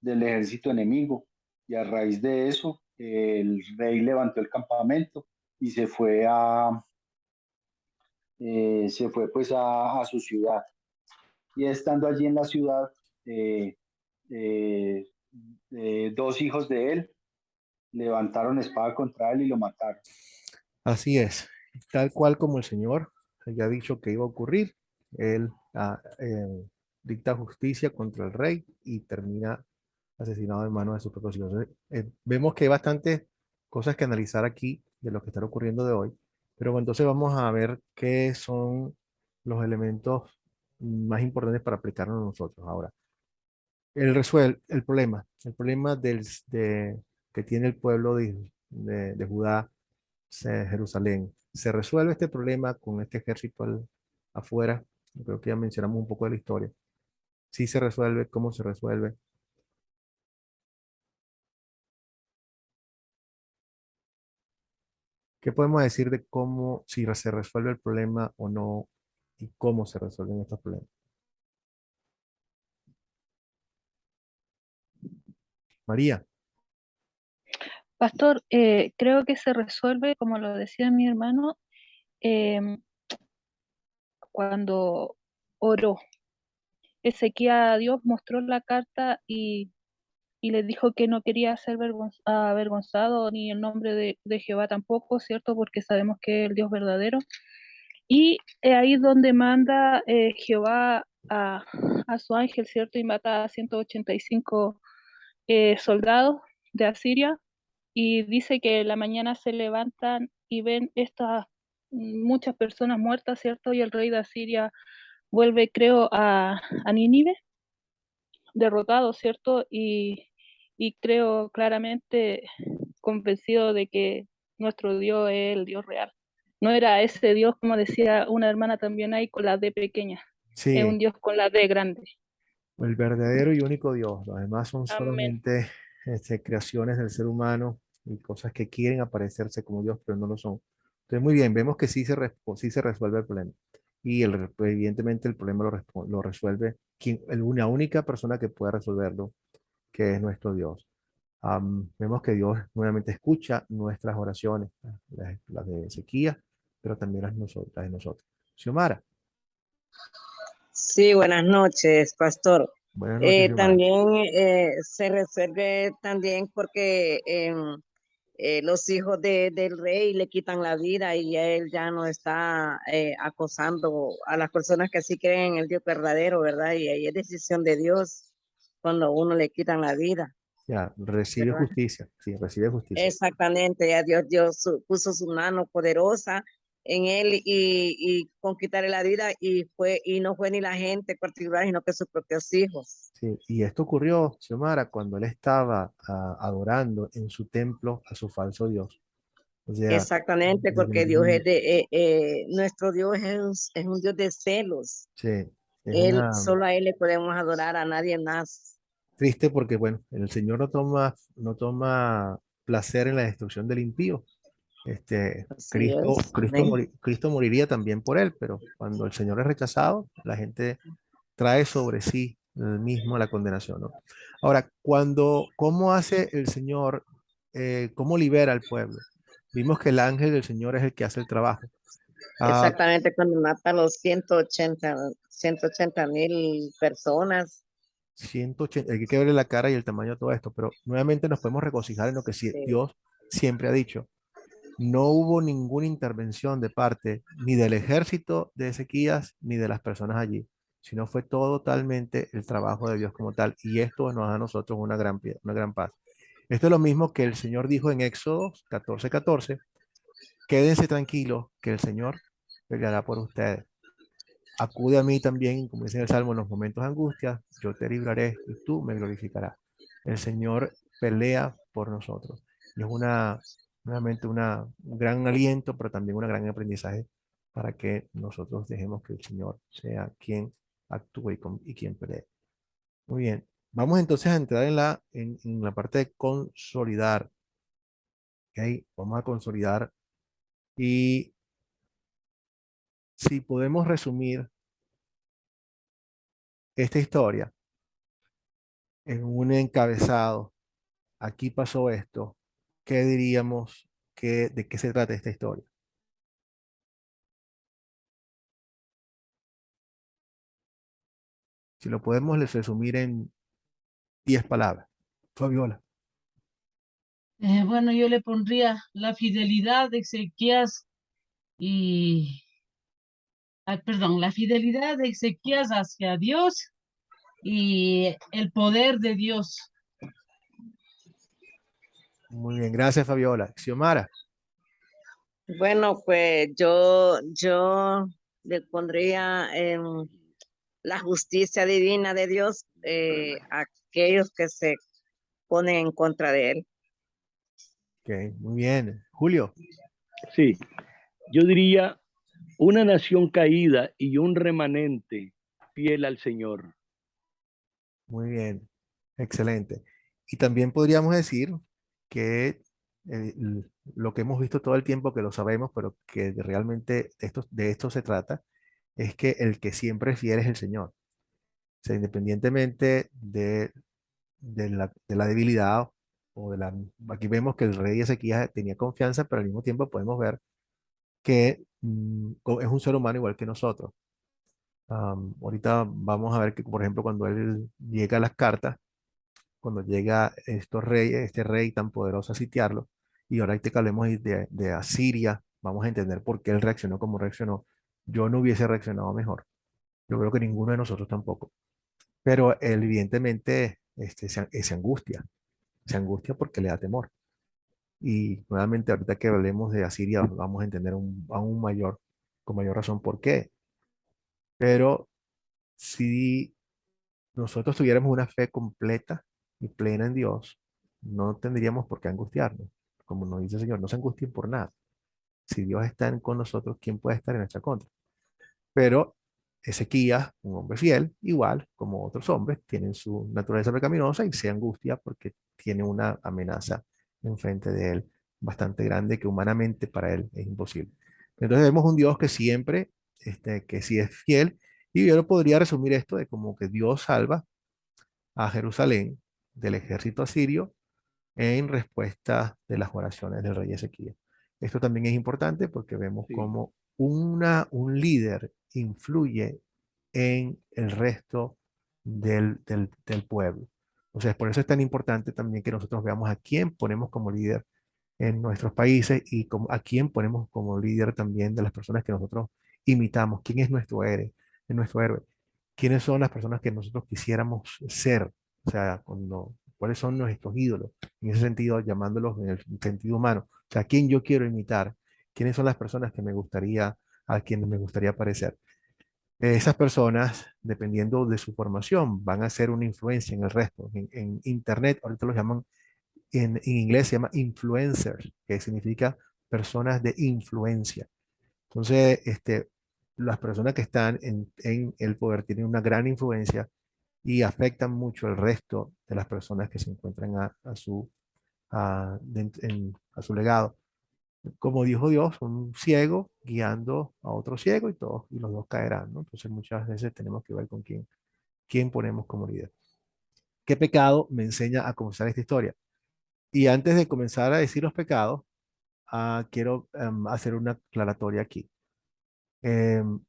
ejército enemigo. Y a raíz de eso, el rey levantó el campamento y se fue pues a su ciudad. Y estando allí en la ciudad, eh, eh, dos hijos de él levantaron espada contra él y lo mataron. Así es. Tal cual como el Señor había dicho que iba a ocurrir, Él dicta justicia contra el rey y termina asesinado en manos de sus propios hijos. Vemos que hay bastantes cosas que analizar aquí de lo que está ocurriendo de hoy, pero entonces vamos a ver qué son los elementos más importantes para aplicarnos nosotros ahora. El problema que tiene el pueblo de Judá, Jerusalén. ¿Se resuelve este problema con este ejército afuera? Creo que ya mencionamos un poco de la historia. ¿Sí se resuelve? ¿Cómo se resuelve? ¿Qué podemos decir de cómo, si se resuelve el problema o no, y cómo se resuelven estos problemas? María. Pastor, creo que se resuelve, como lo decía mi hermano, em, cuando oró. Ezequiel a Dios mostró la carta y y les dijo que no quería ser avergonzado, ni el nombre de Jehová tampoco, ¿cierto? Porque sabemos que es el Dios verdadero. Y ahí es donde manda Jehová a su ángel, ¿cierto? Y mata a 185 soldados de Asiria, y dice que en la mañana se levantan y ven estas muchas personas muertas, ¿cierto? Y el rey de Asiria vuelve, creo, a Nínive, derrotado, ¿cierto? Y creo claramente convencido de que nuestro Dios es el Dios real. No era ese Dios, como decía una hermana también ahí, con la D pequeña. Es un Sí, Dios con la D grande. el verdadero y único Dios. Los demás son Amén. solamente creaciones del ser humano y cosas que quieren aparecerse como Dios, pero no lo son. Entonces, muy bien, vemos que sí se resuelve el problema. Y evidentemente el problema lo resuelve una única persona que puede resolverlo, que es nuestro Dios. Vemos que Dios nuevamente escucha nuestras oraciones, las de Ezequías, pero también las de nosotros. Xiomara, Sí, buenas noches, pastor. buenas noches, Xiomara. También se resuelve también porque los hijos del rey le quitan la vida y él ya no está acosando a las personas que sí creen en el Dios verdadero, ¿verdad? Y ahí es decisión de Dios cuando uno le quitan la vida, Ya, recibe ¿verdad? justicia, sí, recibe justicia. Exactamente, ya Dios puso su mano poderosa en él y con quitarle la vida y no fue ni la gente particular, sino que sus propios hijos. Sí, y esto ocurrió, Xiomara, cuando él estaba adorando en su templo a su falso Dios. O sea, Exactamente, porque Dios es nuestro Dios es un Dios de celos. sí, es Él, una solo a él le podemos adorar, a nadie más. triste porque, bueno, el Señor no toma placer en la destrucción del impío. Así es. Amén. Cristo moriría también por él, pero cuando el Señor es rechazado, la gente trae sobre sí el mismo la condenación, ¿no? Ahora, ¿cómo hace el Señor, cómo libera al pueblo? Vimos que el ángel del Señor es el que hace el trabajo. Ah, Exactamente, cuando mata a los 180,000 personas. 180, hay que verle la cara y el tamaño de todo esto, pero nuevamente nos podemos regocijar en lo que Sí, Dios siempre ha dicho. No hubo ninguna intervención de parte ni del ejército de Ezequías ni de las personas allí, sino fue totalmente el trabajo de Dios como tal. Y esto nos da a nosotros una gran paz. Esto es lo mismo que el Señor dijo en Éxodo 14:14. Quédense tranquilos que el Señor peleará por ustedes. Acude a mí también, como dice en el Salmo, en los momentos de angustia, yo te libraré y tú me glorificarás. El Señor pelea por nosotros. Y es nuevamente un gran aliento, pero también un gran aprendizaje para que nosotros dejemos que el Señor sea quien actúe y quien pelee. Muy bien. Vamos entonces a entrar en la parte de consolidar. ¿Ok? Vamos a consolidar. Y si podemos resumir esta historia en un encabezado, aquí pasó esto, ¿qué diríamos de qué se trata esta historia? Si lo podemos resumir en 10 palabras. Fabiola. Bueno, yo le pondría la fidelidad de Ezequías y, perdón, la fidelidad de Ezequías hacia Dios y el poder de Dios. Muy bien, gracias Fabiola. Xiomara. bueno, pues yo le pondría la justicia divina de Dios a aquellos que se ponen en contra de él. Ok, muy bien. Julio. Sí, yo diría una nación caída y un remanente fiel al Señor. Muy bien, excelente. Y también podríamos decir que lo que hemos visto todo el tiempo, que lo sabemos, pero que realmente de esto se trata, es que el que siempre es fiel es el Señor. O sea, independientemente de la debilidad aquí vemos que el rey Ezequías tenía confianza, pero al mismo tiempo podemos ver que es un ser humano igual que nosotros. Ahorita vamos a ver que, por ejemplo, cuando él llega a las cartas, cuando llega este rey tan poderoso a sitiarlo. Y ahora que hablemos de Asiria, vamos a entender por qué él reaccionó como reaccionó. Yo no hubiese reaccionado mejor. Yo creo que ninguno de nosotros tampoco. Pero él evidentemente se angustia porque le da temor. Y nuevamente ahorita que hablemos de Asiria vamos a entender aún mayor, con mayor razón por qué. Pero si nosotros tuviéramos una fe completa y plena en Dios, no tendríamos por qué angustiarnos. Como nos dice el Señor, no se angustien por nada. Si Dios está con nosotros, ¿quién puede estar en nuestra contra? Pero Ezequías, un hombre fiel, igual como otros hombres, tienen su naturaleza pecaminosa y se angustia porque tiene una amenaza enfrente de él bastante grande que humanamente para él es imposible. Entonces vemos un Dios que siempre, que sí es fiel, y yo lo podría resumir esto de como que Dios salva a Jerusalén del ejército asirio en respuesta de las oraciones del rey Ezequías. Esto también es importante porque vemos Sí. cómo un líder influye en el resto del pueblo. O sea, por eso es tan importante también que nosotros veamos a quién ponemos como líder en nuestros países y a quién ponemos como líder también de las personas que nosotros imitamos. ¿Quién es nuestro héroe? ¿Quiénes son las personas que nosotros quisiéramos ser? O sea, ¿cuáles son nuestros ídolos? En ese sentido, llamándolos en el sentido humano. O sea, ¿quién yo quiero imitar? ¿Quiénes son las personas a quienes me gustaría parecer? Esas personas, dependiendo de su formación, van a hacer una influencia en el resto. En Internet, ahorita los llaman, en inglés se llama influencers, que significa personas de influencia. Entonces, las personas que están en el poder tienen una gran influencia y afectan mucho el resto de las personas que se encuentran a su legado. Como dijo Dios, un ciego guiando a otro ciego y los dos caerán, ¿no? Entonces muchas veces tenemos que ver con quién ponemos como líder. ¿Qué pecado me enseña a comenzar esta historia? Y antes de comenzar a decir los pecados, quiero hacer una aclaratoria aquí. Em,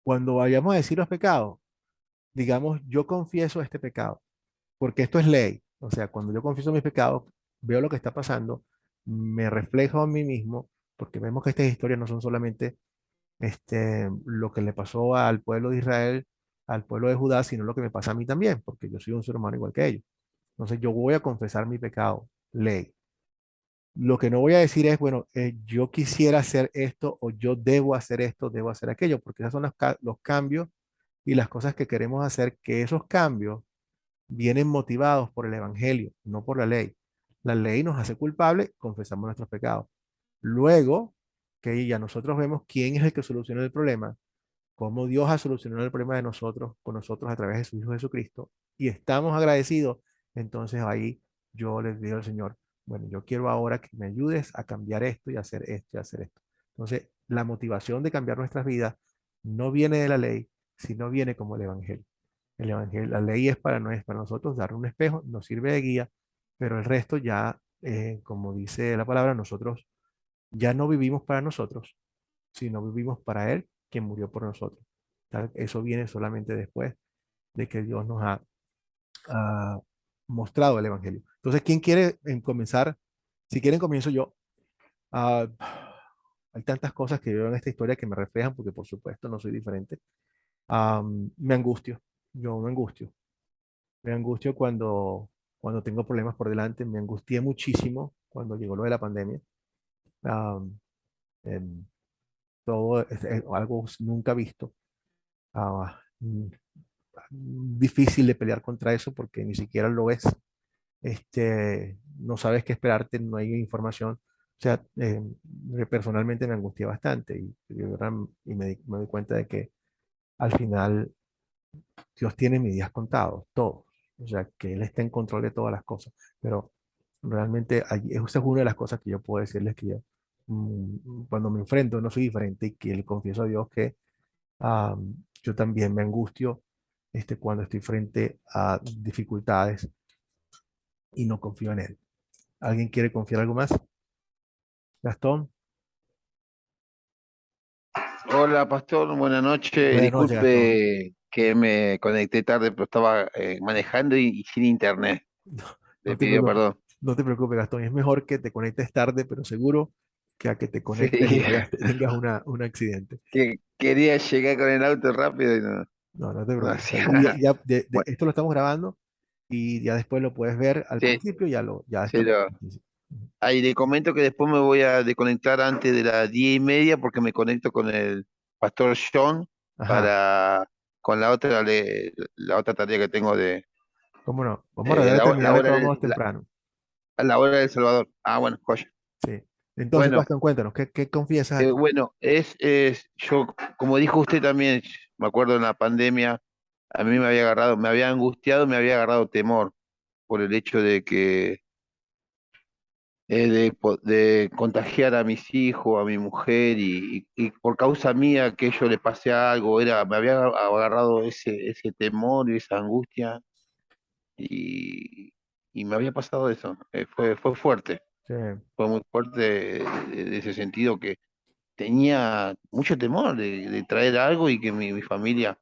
Cuando vayamos a decir los pecados, digamos, yo confieso este pecado, porque esto es ley. O sea, cuando yo confieso mis pecados, veo lo que está pasando, me reflejo a mí mismo, porque vemos que estas historias no son solamente lo que le pasó al pueblo de Israel, al pueblo de Judá, sino lo que me pasa a mí también, porque yo soy un ser humano igual que ellos. Entonces yo voy a confesar mi pecado, ley. Lo que no voy a decir es, bueno, yo quisiera hacer esto o yo debo hacer esto, debo hacer aquello, porque esos son los cambios y las cosas que queremos hacer, que esos cambios vienen motivados por el Evangelio, no por la ley. La ley nos hace culpables, confesamos nuestros pecados. Luego, que ya nosotros vemos quién es el que soluciona el problema, cómo Dios ha solucionado el problema de nosotros, con nosotros a través de su Hijo Jesucristo, y estamos agradecidos, entonces ahí yo les digo al Señor, bueno, yo quiero ahora que me ayudes a cambiar esto y hacer esto y hacer esto. Entonces, la motivación de cambiar nuestras vidas no viene de la ley, sino viene como el Evangelio. El Evangelio, la ley no es para nosotros dar un espejo, nos sirve de guía, pero el resto ya, como dice la palabra, nosotros ya no vivimos para nosotros, sino vivimos para Él, quien murió por nosotros. Eso viene solamente después de que Dios nos ha mostrado el Evangelio. Entonces, ¿quién quiere comenzar? Si quieren, comienzo yo. Ah, Hay tantas cosas que veo en esta historia que me reflejan, porque por supuesto no soy diferente. Me angustio, yo me angustio. Me angustio cuando tengo problemas por delante. Me angustié muchísimo cuando llegó lo de la pandemia. Am, em, Todo es algo nunca visto. Ah, mm, Difícil de pelear contra eso porque ni siquiera lo ves. No sabes qué esperarte, no hay información. O sea, personalmente me angustié bastante y me doy cuenta de que al final Dios tiene mis días contados, todos. O sea, que Él está en control de todas las cosas. Pero realmente esa es una de las cosas que yo puedo decirles que yo, cuando me enfrento, no soy diferente y que le confieso a Dios que yo también me angustio cuando estoy frente a dificultades y no confío en Él. ¿Alguien quiere confiar algo más? Gastón. Hola, pastor, buenas noches. Buenas noches, Gastón. Disculpe que me conecté tarde, pero estaba manejando y sin internet. No, Le no te pido preocupes, perdón. no te preocupes, Gastón. Es mejor que te conectes tarde, pero seguro, que a que te Sí, conectes y tengas un accidente. que quería llegar con el auto rápido y no, No, no te no preocupes. hacía Y nada. Bueno, esto lo estamos grabando y ya después lo puedes ver al sí, principio, ya sí, está. ahí le comento que después me voy a desconectar antes de las 10:30 porque me conecto con el pastor John Ajá, para con la otra tarea que tengo de cómo no. Vamos a tratar de la terminar de hora todos modos temprano. a la hora del Salvador. Ah, bueno, joya. Sí. Entonces, Bueno, Gastón, cuéntanos, ¿qué confiesas aquí? bueno, yo, como dijo usted también, me acuerdo en la pandemia, a mí me había agarrado, me había angustiado, me había agarrado temor por el hecho de que de contagiar a mis hijos, a mi mujer y por causa mía que yo le pasé algo, me había agarrado ese temor y esa angustia y, y me había pasado eso. Fue fuerte, Sí, fue muy fuerte de ese sentido que tenía mucho temor de traer algo y que mi familia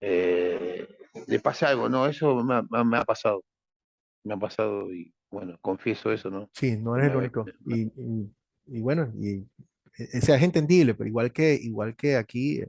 eh, le pase algo, ¿no? Eso me ha pasado y bueno, confieso eso, ¿no? sí, no Que eres me el había- único. Y bueno, o sea, es entendible, pero igual que aquí,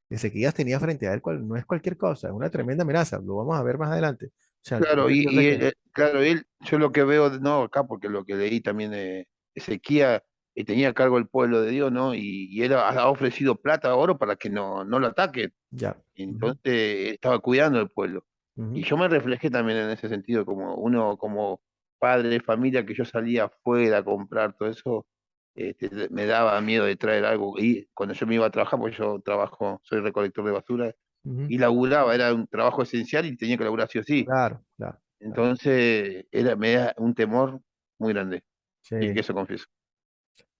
Ezequías tenía frente a él, no es cualquier cosa, es una tremenda amenaza. Lo vamos a ver más adelante. O sea, Claro, entonces yo sé que, claro, yo lo que veo, no, acá, porque lo que leí también de Ezequiel tenía a cargo el pueblo de Dios, ¿no? Y él ha ofrecido plata, oro para que no lo ataquen. ya. Ujú, Entonces estaba cuidando al pueblo. Y ujú, yo me reflejé también en ese sentido, como uno, como padre de familia, que yo salía afuera a comprar todo eso, me daba miedo de traer algo. Y cuando yo me iba a trabajar, porque yo trabajo, soy recolector de basura, ujú. y laburaba, era un trabajo esencial y tenía que laburar sí o sí. Claro, claro, claro. Entonces, me da un temor muy grande, y que Sí. eso confieso.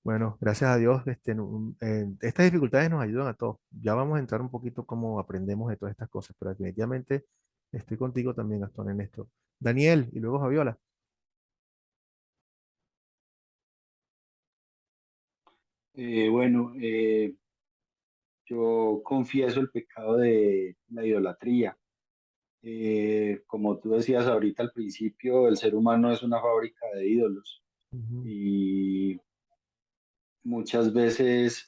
Bueno, gracias a Dios, estas dificultades nos ayudan a todos. Ya vamos a entrar un poquito cómo aprendemos de todas estas cosas, pero definitivamente estoy contigo también, Gastón, en esto. Daniel y luego Fabiola. Bueno, yo confieso el pecado de la idolatría. Como tú decías ahorita al principio, el ser humano es una fábrica de ídolos Ujú, y muchas veces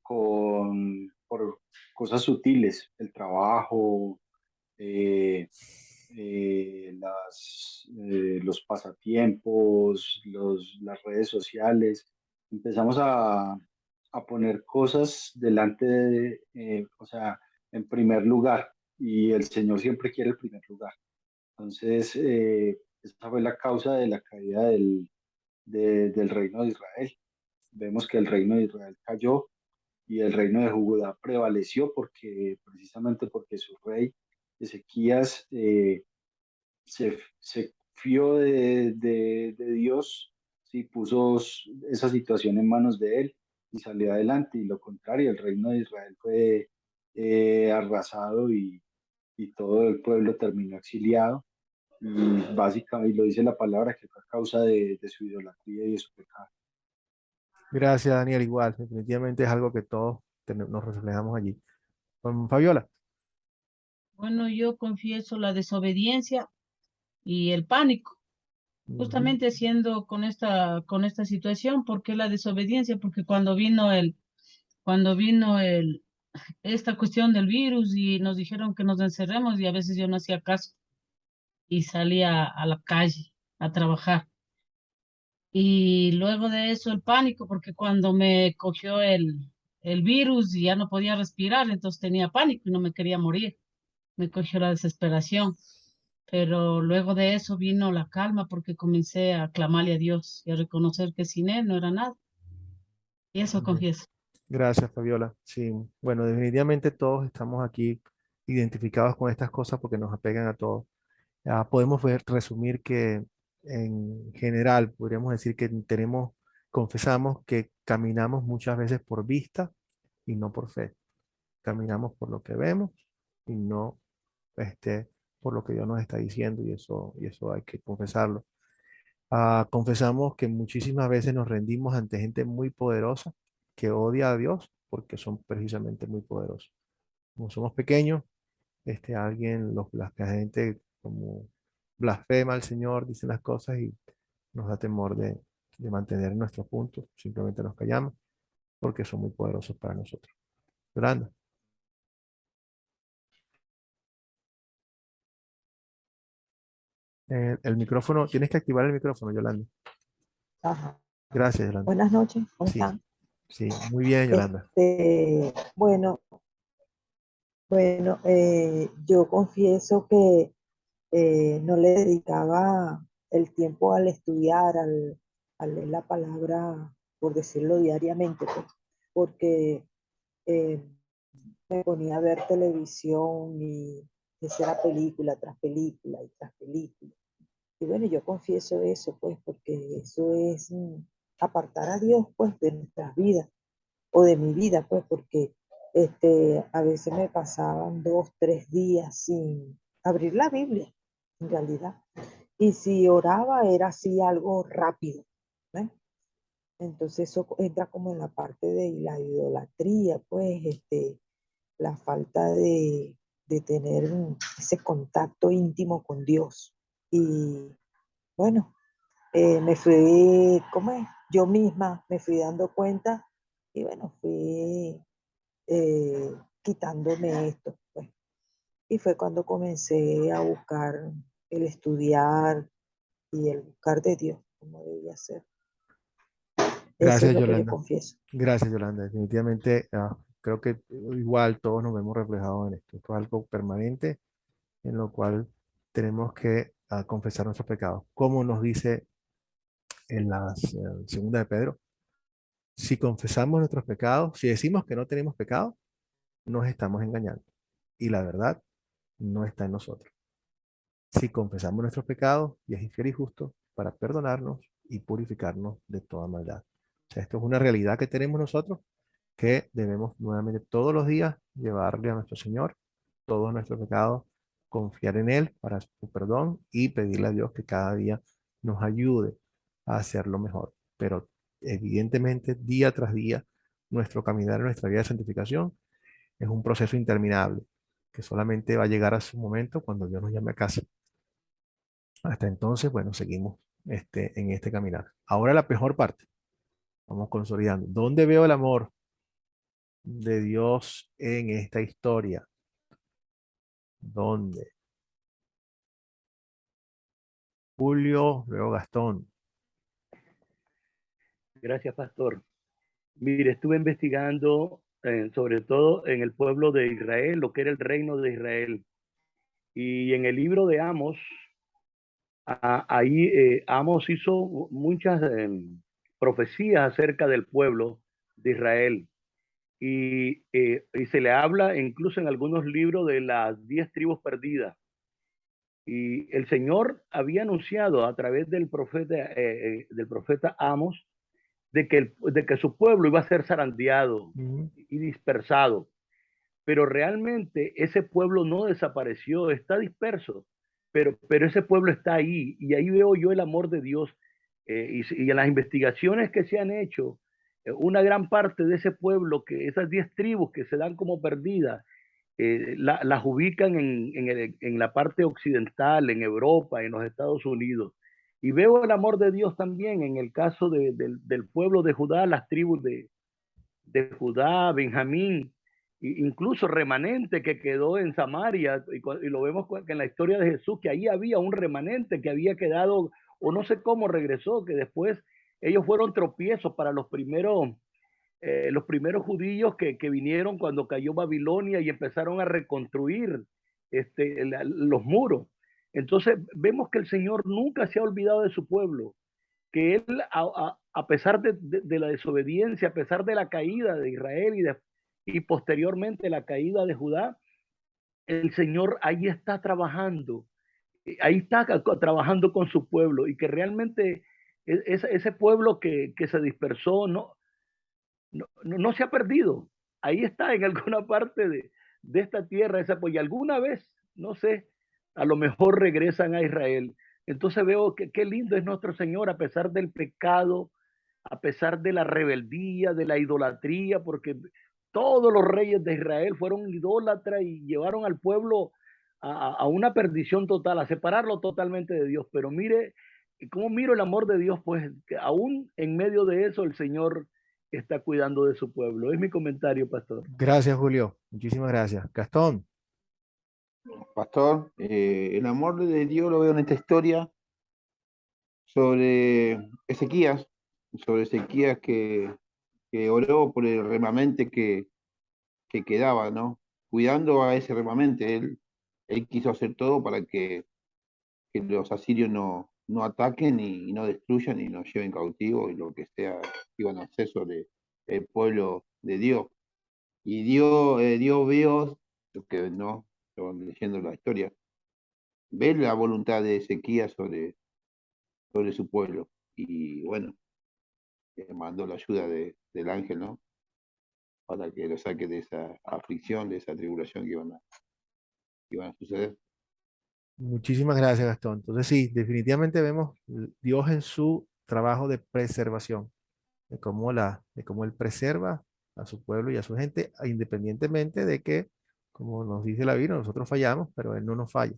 por cosas sutiles, el trabajo, eh, los pasatiempos, las redes sociales, empezamos a poner cosas delante o sea, en primer lugar, y el Señor siempre quiere el primer lugar. Entonces, esa fue la causa de la caída del reino de Israel. Vemos que el reino de Israel cayó y el reino de Judá prevaleció precisamente porque su rey Ezequías se fió de Dios, sí, puso esa situación en manos de él y salió adelante. Y lo contrario, el reino de Israel fue arrasado y todo el pueblo terminó exiliado. Y básicamente, y lo dice la palabra, que fue a causa de su idolatría y de su pecado. gracias, Daniel. Igual, definitivamente es algo que todos nos reflejamos allí. Fabiola. Bueno, yo confieso la desobediencia y el pánico, Ujú, justamente siendo con esta situación. ¿Por qué la desobediencia? Porque cuando vino esta cuestión del virus y nos dijeron que nos encerremos y a veces yo no hacía caso y salía a la calle a trabajar. Y luego de eso el pánico, porque cuando me cogió el virus y ya no podía respirar, entonces tenía pánico y no me quería morir. Me cogió la desesperación. Pero luego de eso vino la calma porque comencé a clamarle a Dios y a reconocer que sin Él no era nada. Y eso ujú. confieso. Gracias, Fabiola. Sí, bueno, definitivamente todos estamos aquí identificados con estas cosas porque nos apegan a todos. Podemos resumir que en general podríamos decir que confesamos que caminamos muchas veces por vista y no por fe. Caminamos por lo que vemos y no por lo que Dios nos está diciendo y eso hay que confesarlo. Confesamos que muchísimas veces nos rendimos ante gente muy poderosa que odia a Dios porque son precisamente muy poderosos. como somos pequeños, la gente como blasfema al Señor, dice las cosas y nos da temor de mantener nuestros puntos, simplemente nos callamos porque son muy poderosos para nosotros. Yolanda. El micrófono, tienes que activar el micrófono, Yolanda. Ajá. Gracias, Yolanda. Buenas noches, ¿cómo Sí, están? sí, muy bien, Yolanda. Bueno, yo confieso que no le dedicaba el tiempo al estudiar, al leer la palabra, por decirlo diariamente, pues, porque eh, me ponía a ver televisión y esa era película tras película y tras película. Y bueno, yo confieso eso, pues, porque eso es apartar a Dios, pues, de nuestras vidas o de mi vida, pues, porque a veces me pasaban 2, 3 días sin abrir la Biblia, en realidad. Y si oraba era así algo rápido, ¿no? Entonces eso entra como en la parte de la idolatría, pues, la falta de tener ese contacto íntimo con Dios. Y bueno, me fui, ¿cómo es? Yo misma me fui dando cuenta y bueno, fui quitándome esto, pues. Y fue cuando comencé a buscar el estudiar y el buscar de Dios, como debía ser. Eso es Gracias, lo que yo Yolanda. confieso. Gracias, Yolanda. Definitivamente, creo que igual todos nos vemos reflejados en esto. Esto es algo permanente en lo cual tenemos que confesar nuestros pecados. Como nos dice en la segunda de Pedro, si confesamos nuestros pecados, si decimos que no tenemos pecado, nos estamos engañando. Y la verdad no está en nosotros. Si confesamos nuestros pecados, y es fiel y justo para perdonarnos y purificarnos de toda maldad. O sea, esto es una realidad que tenemos nosotros que debemos nuevamente todos los días llevarle a nuestro Señor todos nuestros pecados, confiar en Él para su perdón y pedirle a Dios que cada día nos ayude a hacerlo mejor. Pero evidentemente, día tras día, nuestro caminar en nuestra vida de santificación es un proceso interminable que solamente va a llegar a su momento cuando Dios nos llame a casa. Hasta entonces, bueno, seguimos en este caminar. Ahora la mejor parte. Vamos consolidando. ¿Dónde veo el amor de Dios en esta historia? ¿Dónde? Julio, luego Gastón. Gracias, pastor. Mire, estuve investigando sobre todo en el pueblo de Israel, lo que era el reino de Israel. Y en el libro de Amos, ahí Amos hizo muchas profecías acerca del pueblo de Israel. Y se le habla incluso en algunos libros de las 10 tribus perdidas. Y el Señor había anunciado a través del profeta Amos de que su pueblo iba a ser zarandeado y dispersado. Pero realmente ese pueblo no desapareció, está disperso, pero ese pueblo está ahí, y ahí veo yo el amor de Dios. Y en las investigaciones que se han hecho, una gran parte de ese pueblo, que esas 10 tribus que se dan como perdidas, las ubican en la parte occidental, en Europa, en los Estados Unidos. Y veo el amor de Dios también en el caso del pueblo de Judá, las tribus de Judá, Benjamín, incluso remanente que quedó en Samaria, y lo vemos en la historia de Jesús, que ahí había un remanente que había quedado, o no sé cómo regresó, que después ellos fueron tropiezos para los primeros judíos que vinieron cuando cayó Babilonia y empezaron a reconstruir los muros. Entonces vemos que el Señor nunca se ha olvidado de su pueblo, que Él, a pesar de la desobediencia, a pesar de la caída de Israel y posteriormente la caída de Judá, el Señor ahí está trabajando, trabajando con su pueblo, y que realmente ese pueblo que se dispersó no se ha perdido. Ahí está en alguna parte de esta tierra, y alguna vez, no sé, a lo mejor regresan a Israel. Entonces veo que qué lindo es nuestro Señor, a pesar del pecado, a pesar de la rebeldía, de la idolatría, porque Todos los reyes de Israel fueron idólatras y llevaron al pueblo a una perdición total, a separarlo totalmente de Dios. Pero mire, cómo miro el amor de Dios, pues que aún en medio de eso el Señor está cuidando de su pueblo. Es mi comentario, pastor. Gracias, Julio. Muchísimas gracias. Gastón. Pastor, el amor de Dios lo veo en esta historia sobre Ezequías que oró por el remanente que quedaba, ¿no? Cuidando a ese remanente, él quiso hacer todo para que los asirios no ataquen y no destruyan y nos lleven cautivos y lo que sea que iban a hacer sobre el pueblo de Dios. Y Dios vio, lo que no, yo leyendo la historia, ve la voluntad de Ezequías sobre su pueblo. Y bueno, mandó la ayuda del ángel, ¿no? Para que lo saque de esa aflicción, de esa tribulación que iban a suceder. Muchísimas gracias, Gastón. Entonces sí, definitivamente vemos Dios en su trabajo de preservación, de cómo Él preserva a su pueblo y a su gente, independientemente de que, como nos dice la Biblia, nosotros fallamos, pero Él no nos falla.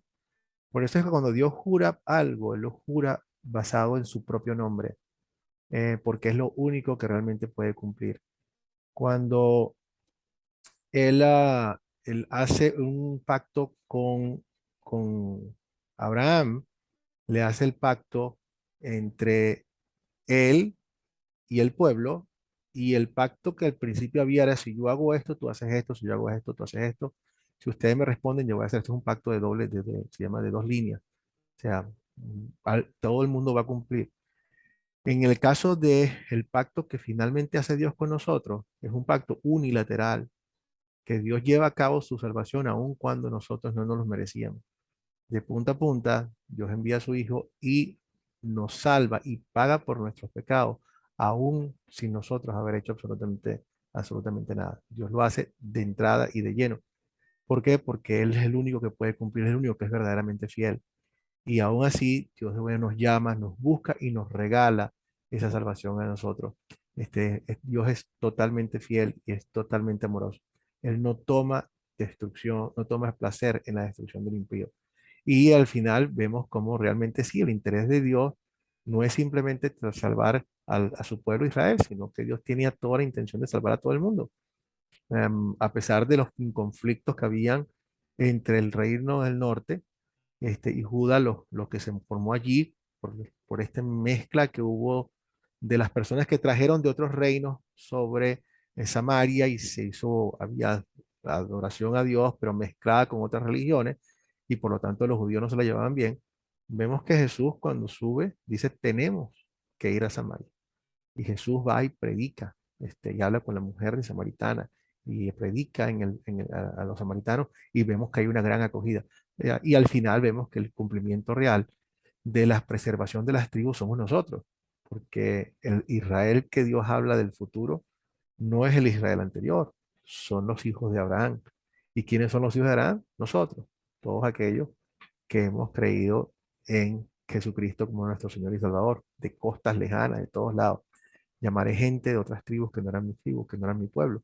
Por eso es que cuando Dios jura algo, Él lo jura basado en su propio nombre, porque es lo único que realmente puede cumplir. Cuando Él hace un pacto con Abraham, le hace el pacto entre Él y el pueblo, y el pacto que al principio había era, si yo hago esto, tú haces esto, si yo hago esto, tú haces esto. Si ustedes me responden, yo voy a hacer esto, es un pacto de doble, se llama de dos líneas. O sea, todo el mundo va a cumplir. En el caso de el pacto que finalmente hace Dios con nosotros, es un pacto unilateral, que Dios lleva a cabo su salvación aun cuando nosotros no nos lo merecíamos. De punta a punta, Dios envía a su Hijo y nos salva y paga por nuestros pecados, aun sin nosotros haber hecho absolutamente nada. Dios lo hace de entrada y de lleno. ¿Por qué? Porque Él es el único que puede cumplir, es el único que es verdaderamente fiel. Y aún así, Dios de bueno nos llama, nos busca y nos regala esa salvación a nosotros. Dios es totalmente fiel y es totalmente amoroso. Él no toma destrucción, no toma placer en la destrucción del impío. Y al final vemos cómo realmente sí, el interés de Dios no es simplemente salvar a su pueblo Israel, sino que Dios tenía toda la intención de salvar a todo el mundo. A pesar de los conflictos que habían entre el reino del norte y Judá, lo que se formó allí por esta mezcla que hubo de las personas que trajeron de otros reinos sobre Samaria y había adoración a Dios, pero mezclada con otras religiones, y por lo tanto los judíos no se la llevaban bien. Vemos que Jesús cuando sube dice, tenemos que ir a Samaria. Y Jesús va y predica, y habla con la mujer de samaritana y predica a los samaritanos y vemos que hay una gran acogida. Y al final vemos que el cumplimiento real de la preservación de las tribus somos nosotros, porque el Israel que Dios habla del futuro no es el Israel anterior, son los hijos de Abraham. ¿Y quiénes son los hijos de Abraham? Nosotros, todos aquellos que hemos creído en Jesucristo como nuestro Señor y Salvador, de costas lejanas, de todos lados. Llamaré gente de otras tribus que no eran mis tribus, que no eran mi pueblo.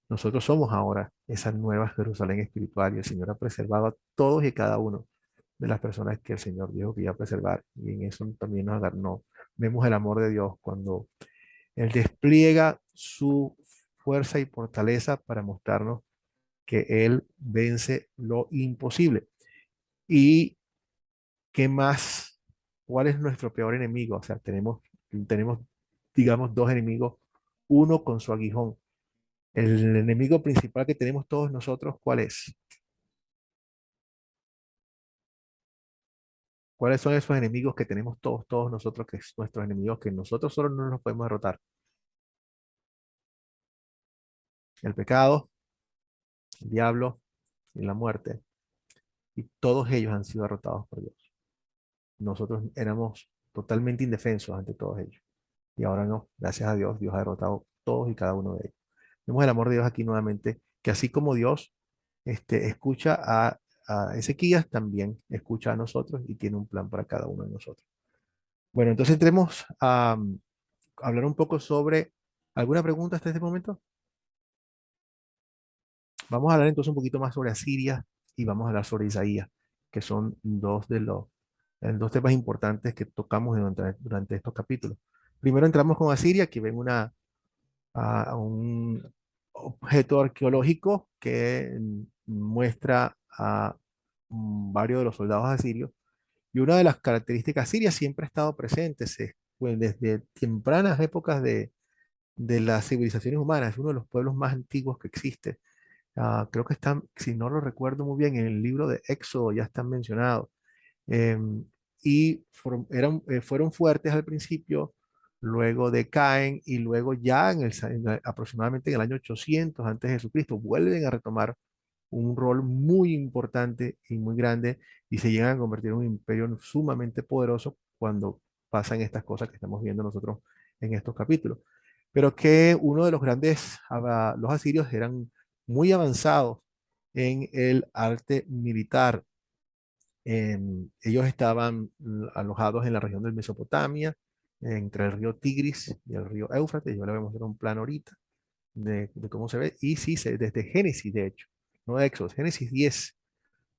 Nosotros somos ahora esa nueva Jerusalén espiritual y el Señor ha preservado a todos y cada uno de las personas que el Señor dijo que iba a preservar. Y en eso también nos agarró. Vemos el amor de Dios cuando Él despliega su fuerza y fortaleza para mostrarnos que Él vence lo imposible. ¿Y qué más? ¿Cuál es nuestro peor enemigo? O sea, tenemos, digamos, dos enemigos, uno con su aguijón. El enemigo principal que tenemos todos nosotros, ¿cuál es? ¿Cuáles son esos enemigos que tenemos todos nosotros, que es nuestros enemigos, que nosotros solo no los podemos derrotar? El pecado, el diablo y la muerte. Y todos ellos han sido derrotados por Dios. Nosotros éramos totalmente indefensos ante todos ellos. Y ahora no, gracias a Dios, Dios ha derrotado todos y cada uno de ellos. Vemos el amor de Dios aquí nuevamente, que así como Dios escucha a Ezequías, también escucha a nosotros y tiene un plan para cada uno de nosotros. Bueno, entonces entremos a hablar un poco sobre alguna pregunta hasta este momento. Vamos a hablar entonces un poquito más sobre Asiria y vamos a hablar sobre Isaías, que son dos temas importantes que tocamos durante estos capítulos. Primero entramos con Asiria, que ven a un objeto arqueológico que muestra a varios de los soldados asirios. Y una de las características asirias siempre ha estado presente pues, desde tempranas épocas de las civilizaciones humanas. Es uno de los pueblos más antiguos que existe. Creo que están, si no lo recuerdo muy bien, en el libro de Éxodo ya están mencionados. Em, y fueron fuertes al principio, luego decaen y luego ya aproximadamente en el año 800 antes de Jesucristo vuelven a retomar un rol muy importante y muy grande y se llegan a convertir en un imperio sumamente poderoso cuando pasan estas cosas que estamos viendo nosotros en estos capítulos. Pero que uno de los grandes, los asirios eran muy avanzados en el arte militar. Ellos estaban alojados en la región de Mesopotamia, entre el río Tigris y el río Éufrates. Yo le voy a mostrar un plano ahorita de cómo se ve. Y sí, desde Génesis, de hecho, no de Éxodo, Génesis 10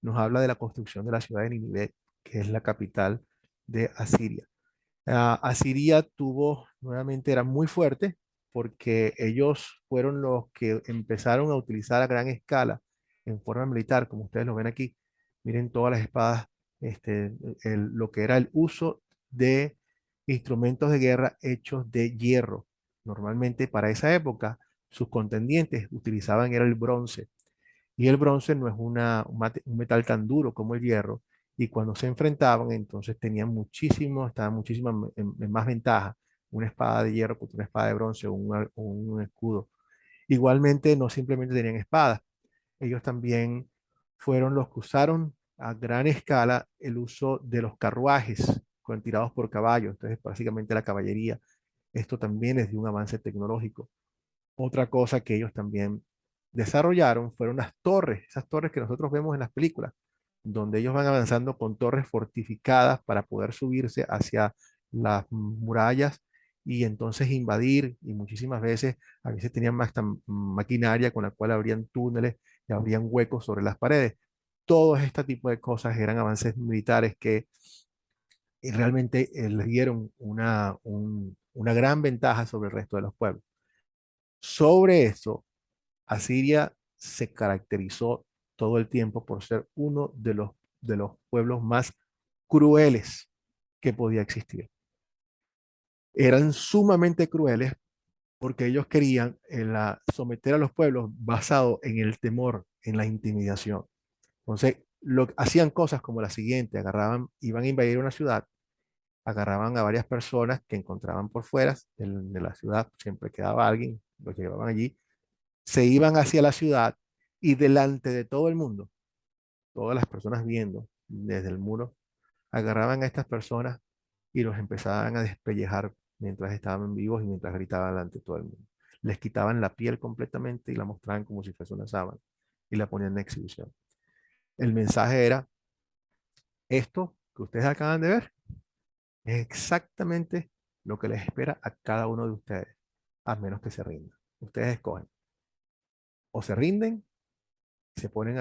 nos habla de la construcción de la ciudad de Nínive, que es la capital de Asiria. Asiria nuevamente era muy fuerte porque ellos fueron los que empezaron a utilizar a gran escala en forma militar, como ustedes lo ven aquí. Miren todas las espadas, lo que era el uso de instrumentos de guerra hechos de hierro. Normalmente para esa época sus contendientes utilizaban era el bronce. Y el bronce no es un metal tan duro como el hierro, y cuando se enfrentaban, entonces estaban muchísimo en más ventaja una espada de hierro contra una espada de bronce o un escudo. Igualmente, no simplemente tenían espadas, ellos también fueron los que usaron a gran escala el uso de los carruajes tirados por caballos, entonces básicamente la caballería. Esto también es de un avance tecnológico. Otra cosa que ellos también desarrollaron fueron las torres, esas torres que nosotros vemos en las películas, donde ellos van avanzando con torres fortificadas para poder subirse hacia las murallas y entonces invadir, y muchísimas veces, a veces tenían más maquinaria con la cual abrían túneles y abrían huecos sobre las paredes. Todo este tipo de cosas eran avances militares que realmente les dieron una gran ventaja sobre el resto de los pueblos. Sobre eso, Asiria se caracterizó todo el tiempo por ser uno de los pueblos más crueles que podía existir. Eran sumamente crueles porque ellos querían someter a los pueblos basado en el temor, en la intimidación. Entonces, hacían cosas como la siguiente: iban a invadir una ciudad, agarraban a varias personas que encontraban por fuera de la ciudad, siempre quedaba alguien, los llevaban allí, se iban hacia la ciudad y delante de todo el mundo, todas las personas viendo desde el muro, agarraban a estas personas y los empezaban a despellejar mientras estaban vivos y mientras gritaban delante de todo el mundo. Les quitaban la piel completamente y la mostraban como si fuese una sábana y la ponían en exhibición. El mensaje era: esto que ustedes acaban de ver es exactamente lo que les espera a cada uno de ustedes, a menos que se rindan. Ustedes escogen. O se rinden, se ponen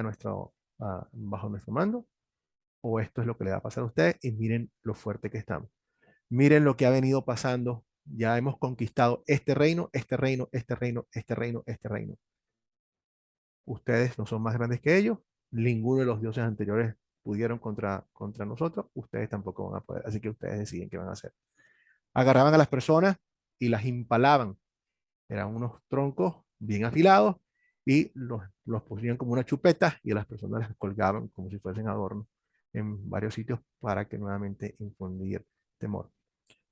bajo nuestro mando, o esto es lo que le va a pasar a ustedes, y miren lo fuerte que estamos. Miren lo que ha venido pasando. Ya hemos conquistado este reino, este reino, este reino, este reino, este reino. Ustedes no son más grandes que ellos. Ninguno de los dioses anteriores pudieron contra nosotros. Ustedes tampoco van a poder. Así que ustedes deciden qué van a hacer. Agarraban a las personas y las impalaban. Eran unos troncos bien afilados y los ponían como una chupeta y a las personas las colgaban como si fuesen adornos en varios sitios para que nuevamente infundir temor.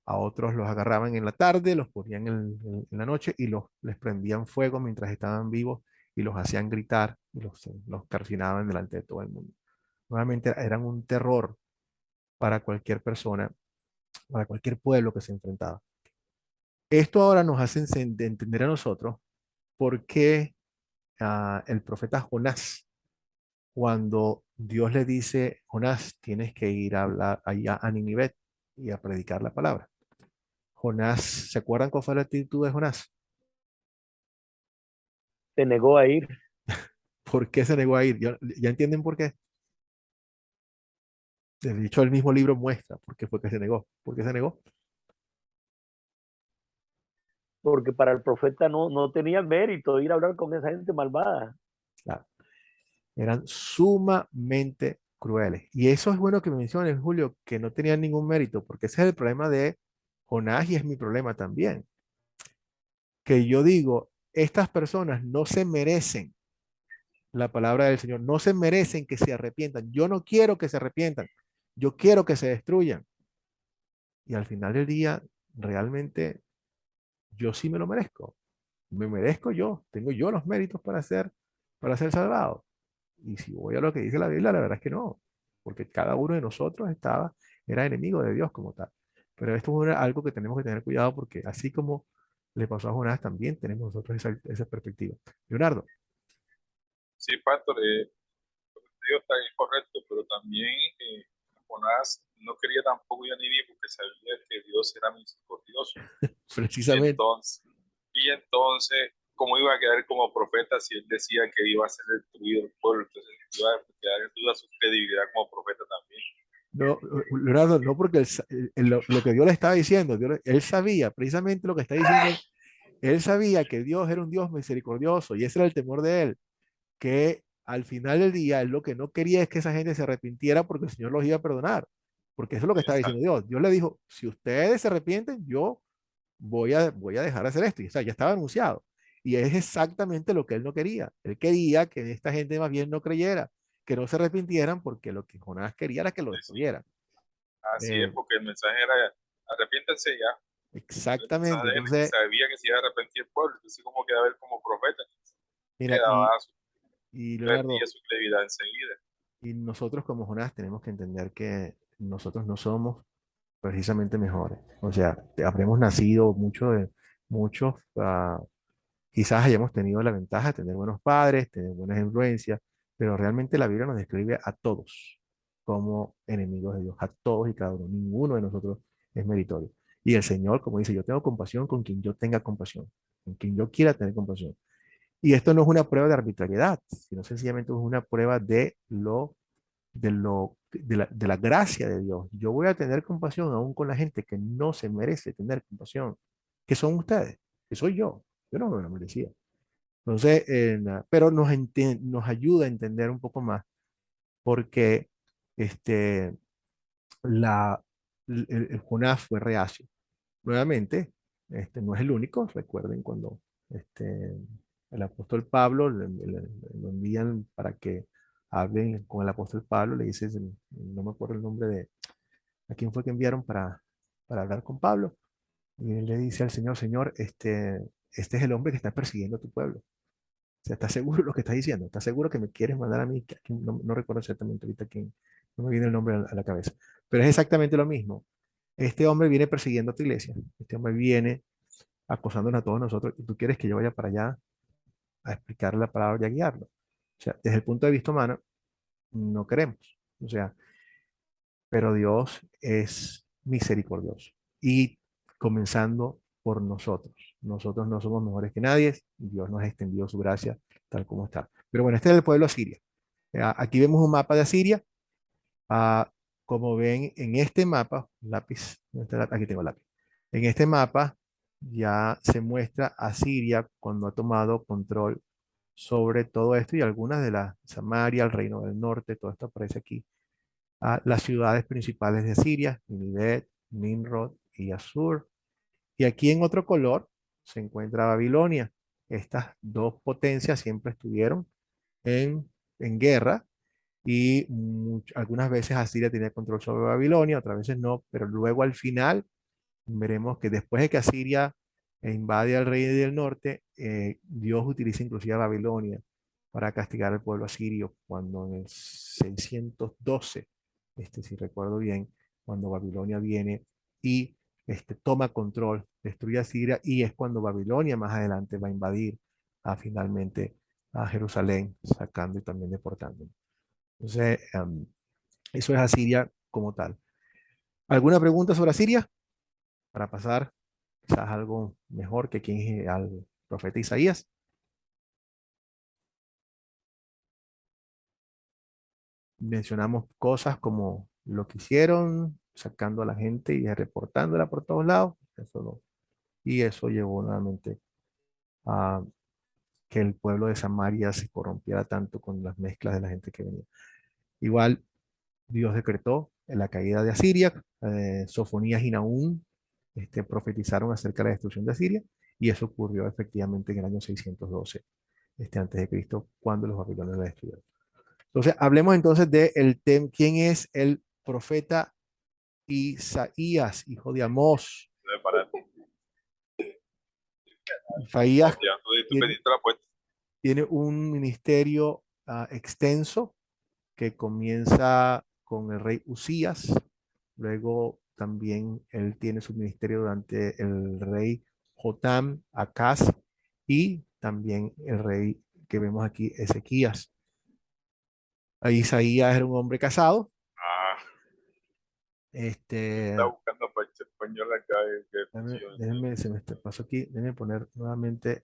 A otros los agarraban en la tarde, los ponían en la noche y les prendían fuego mientras estaban vivos y los hacían gritar y los calcinaban delante de todo el mundo. Nuevamente eran un terror para cualquier persona, para cualquier pueblo que se enfrentaba. Esto ahora nos hace entender a nosotros por qué el profeta Jonás, cuando Dios le dice: Jonás, tienes que ir a hablar allá a Nínive y a predicar la palabra. Jonás, ¿se acuerdan cuál fue la actitud de Jonás? Se negó a ir. ¿Por qué se negó a ir? ¿Ya entienden por qué? De hecho, el mismo libro muestra por qué fue que se negó. ¿Por qué se negó? Porque para el profeta no tenía mérito ir a hablar con esa gente malvada. Claro. Eran sumamente crueles. Y eso es bueno que me menciones, Julio, que no tenían ningún mérito, porque ese es el problema de Jonás y es mi problema también. Que yo digo, estas personas no se merecen la palabra del Señor, no se merecen que se arrepientan. Yo no quiero que se arrepientan, yo quiero que se destruyan. Y al final del día, realmente, yo sí me lo merezco. Me merezco yo, tengo yo los méritos para ser salvado. Y si voy a lo que dice la Biblia, la verdad es que no, porque cada uno de nosotros era enemigo de Dios como tal. Pero esto es algo que tenemos que tener cuidado porque así como le pasó a Jonás, también tenemos nosotros esa perspectiva. Leonardo. Sí, Pastor, Dios está incorrecto, pero también Jonás no quería tampoco ir a Nínive porque sabía que Dios era misericordioso. Precisamente. Y entonces, ¿cómo iba a quedar como profeta si él decía que iba a ser destruido el pueblo? Entonces iba a quedar en duda su credibilidad como profeta también. No, Leonardo, no porque lo que Dios le estaba diciendo, él sabía precisamente lo que está diciendo. Él sabía que Dios era un Dios misericordioso y ese era el temor de él, que al final del día él lo que no quería es que esa gente se arrepintiera porque el Señor los iba a perdonar, porque eso es lo que estaba diciendo Dios. Dios le dijo, si ustedes se arrepienten, yo voy a dejar de hacer esto. Y, o sea, ya estaba anunciado. Y es exactamente lo que él no quería. Él quería que esta gente más bien no creyera, que no se arrepintieran, porque lo que Jonás quería era que lo destruyeran. Así es, porque el mensaje era, arrepiéntanse ya. Exactamente. Entonces, sabía que se iba a arrepentir el pueblo, entonces cómo quedaba él como profeta. Mira, y Leonardo, perdía su credibilidad enseguida. Y nosotros como Jonás tenemos que entender que nosotros no somos precisamente mejores. O sea, habremos nacido muchos, quizás hayamos tenido la ventaja de tener buenos padres, tener buenas influencias, pero realmente la Biblia nos describe a todos como enemigos de Dios, a todos y cada uno. Ninguno de nosotros es meritorio. Y el Señor, como dice, yo tengo compasión con quien yo tenga compasión, con quien yo quiera tener compasión. Y esto no es una prueba de arbitrariedad, sino sencillamente es una prueba de la gracia de Dios. Yo voy a tener compasión aún con la gente que no se merece tener compasión, que son ustedes, que soy yo. Yo no me lo merecía. Entonces, pero nos ayuda a entender un poco más porque este, la, el Jonás fue reacio. Nuevamente, no es el único. Recuerden cuando el apóstol Pablo lo envían para que hablen con el apóstol Pablo, le dice, no me acuerdo el nombre de a quién fue que enviaron para hablar con Pablo, y él le dice al Señor, Señor, este es el hombre que está persiguiendo a tu pueblo. O sea, ¿estás seguro de lo que estás diciendo? ¿Estás seguro que me quieres mandar a mí? No recuerdo exactamente ahorita quién, no me viene el nombre a la cabeza, pero es exactamente lo mismo. Este hombre viene persiguiendo a tu iglesia, este hombre viene acosándonos a todos nosotros, y tú quieres que yo vaya para allá a explicarle la palabra y a guiarlo. O sea, desde el punto de vista humano, no queremos. O sea, pero Dios es misericordioso. Y comenzando por nosotros. Nosotros no somos mejores que nadie. Dios nos ha extendido su gracia tal como está. Pero bueno, este es el pueblo asiria. Aquí vemos un mapa de Asiria. Como ven en este mapa, lápiz, aquí tengo lápiz. En este mapa ya se muestra a Siria cuando ha tomado control sobre todo esto y algunas de las Samaria, el reino del norte, todo esto aparece aquí. Las ciudades principales de Siria, Nínive, Nimrod y Asur. Y aquí en otro color se encuentra Babilonia. Estas dos potencias siempre estuvieron en guerra y algunas veces Asiria tenía control sobre Babilonia, otras veces no, pero luego al final veremos que después de que Asiria invade al rey del norte, Dios utiliza inclusive a Babilonia para castigar al pueblo asirio cuando en el 612, si recuerdo bien, cuando Babilonia viene y toma control, destruye a Siria y es cuando Babilonia más adelante va a invadir finalmente a Jerusalén, sacando y también deportando. Entonces, eso es Asiria como tal. ¿Alguna pregunta sobre Asiria? Para pasar quizás algo mejor que aquí al profeta Isaías. mencionamos cosas como lo que hicieron, sacando a la gente y reportándola por todos lados. Y eso llevó nuevamente a que el pueblo de Samaria se corrompiera tanto con las mezclas de la gente que venía. Igual Dios decretó la caída de Asiria. Sofonías y Nahum profetizaron acerca de la destrucción de Asiria, y eso ocurrió efectivamente en el año 612 antes de Cristo, cuando los babilonios la destruyeron. Entonces, hablemos entonces de quién es el profeta Isaías, hijo de Amós. Isaías Ya, tú pediste la puerta. tiene un ministerio extenso que comienza con el rey Usías. Luego también él tiene su ministerio durante el rey Jotam, Acaz, y también el rey que vemos aquí, Ezequías. Isaías era un hombre casado. Ah, está buscando para español acá. Déjenme, se me pasó aquí. Déjenme poner nuevamente,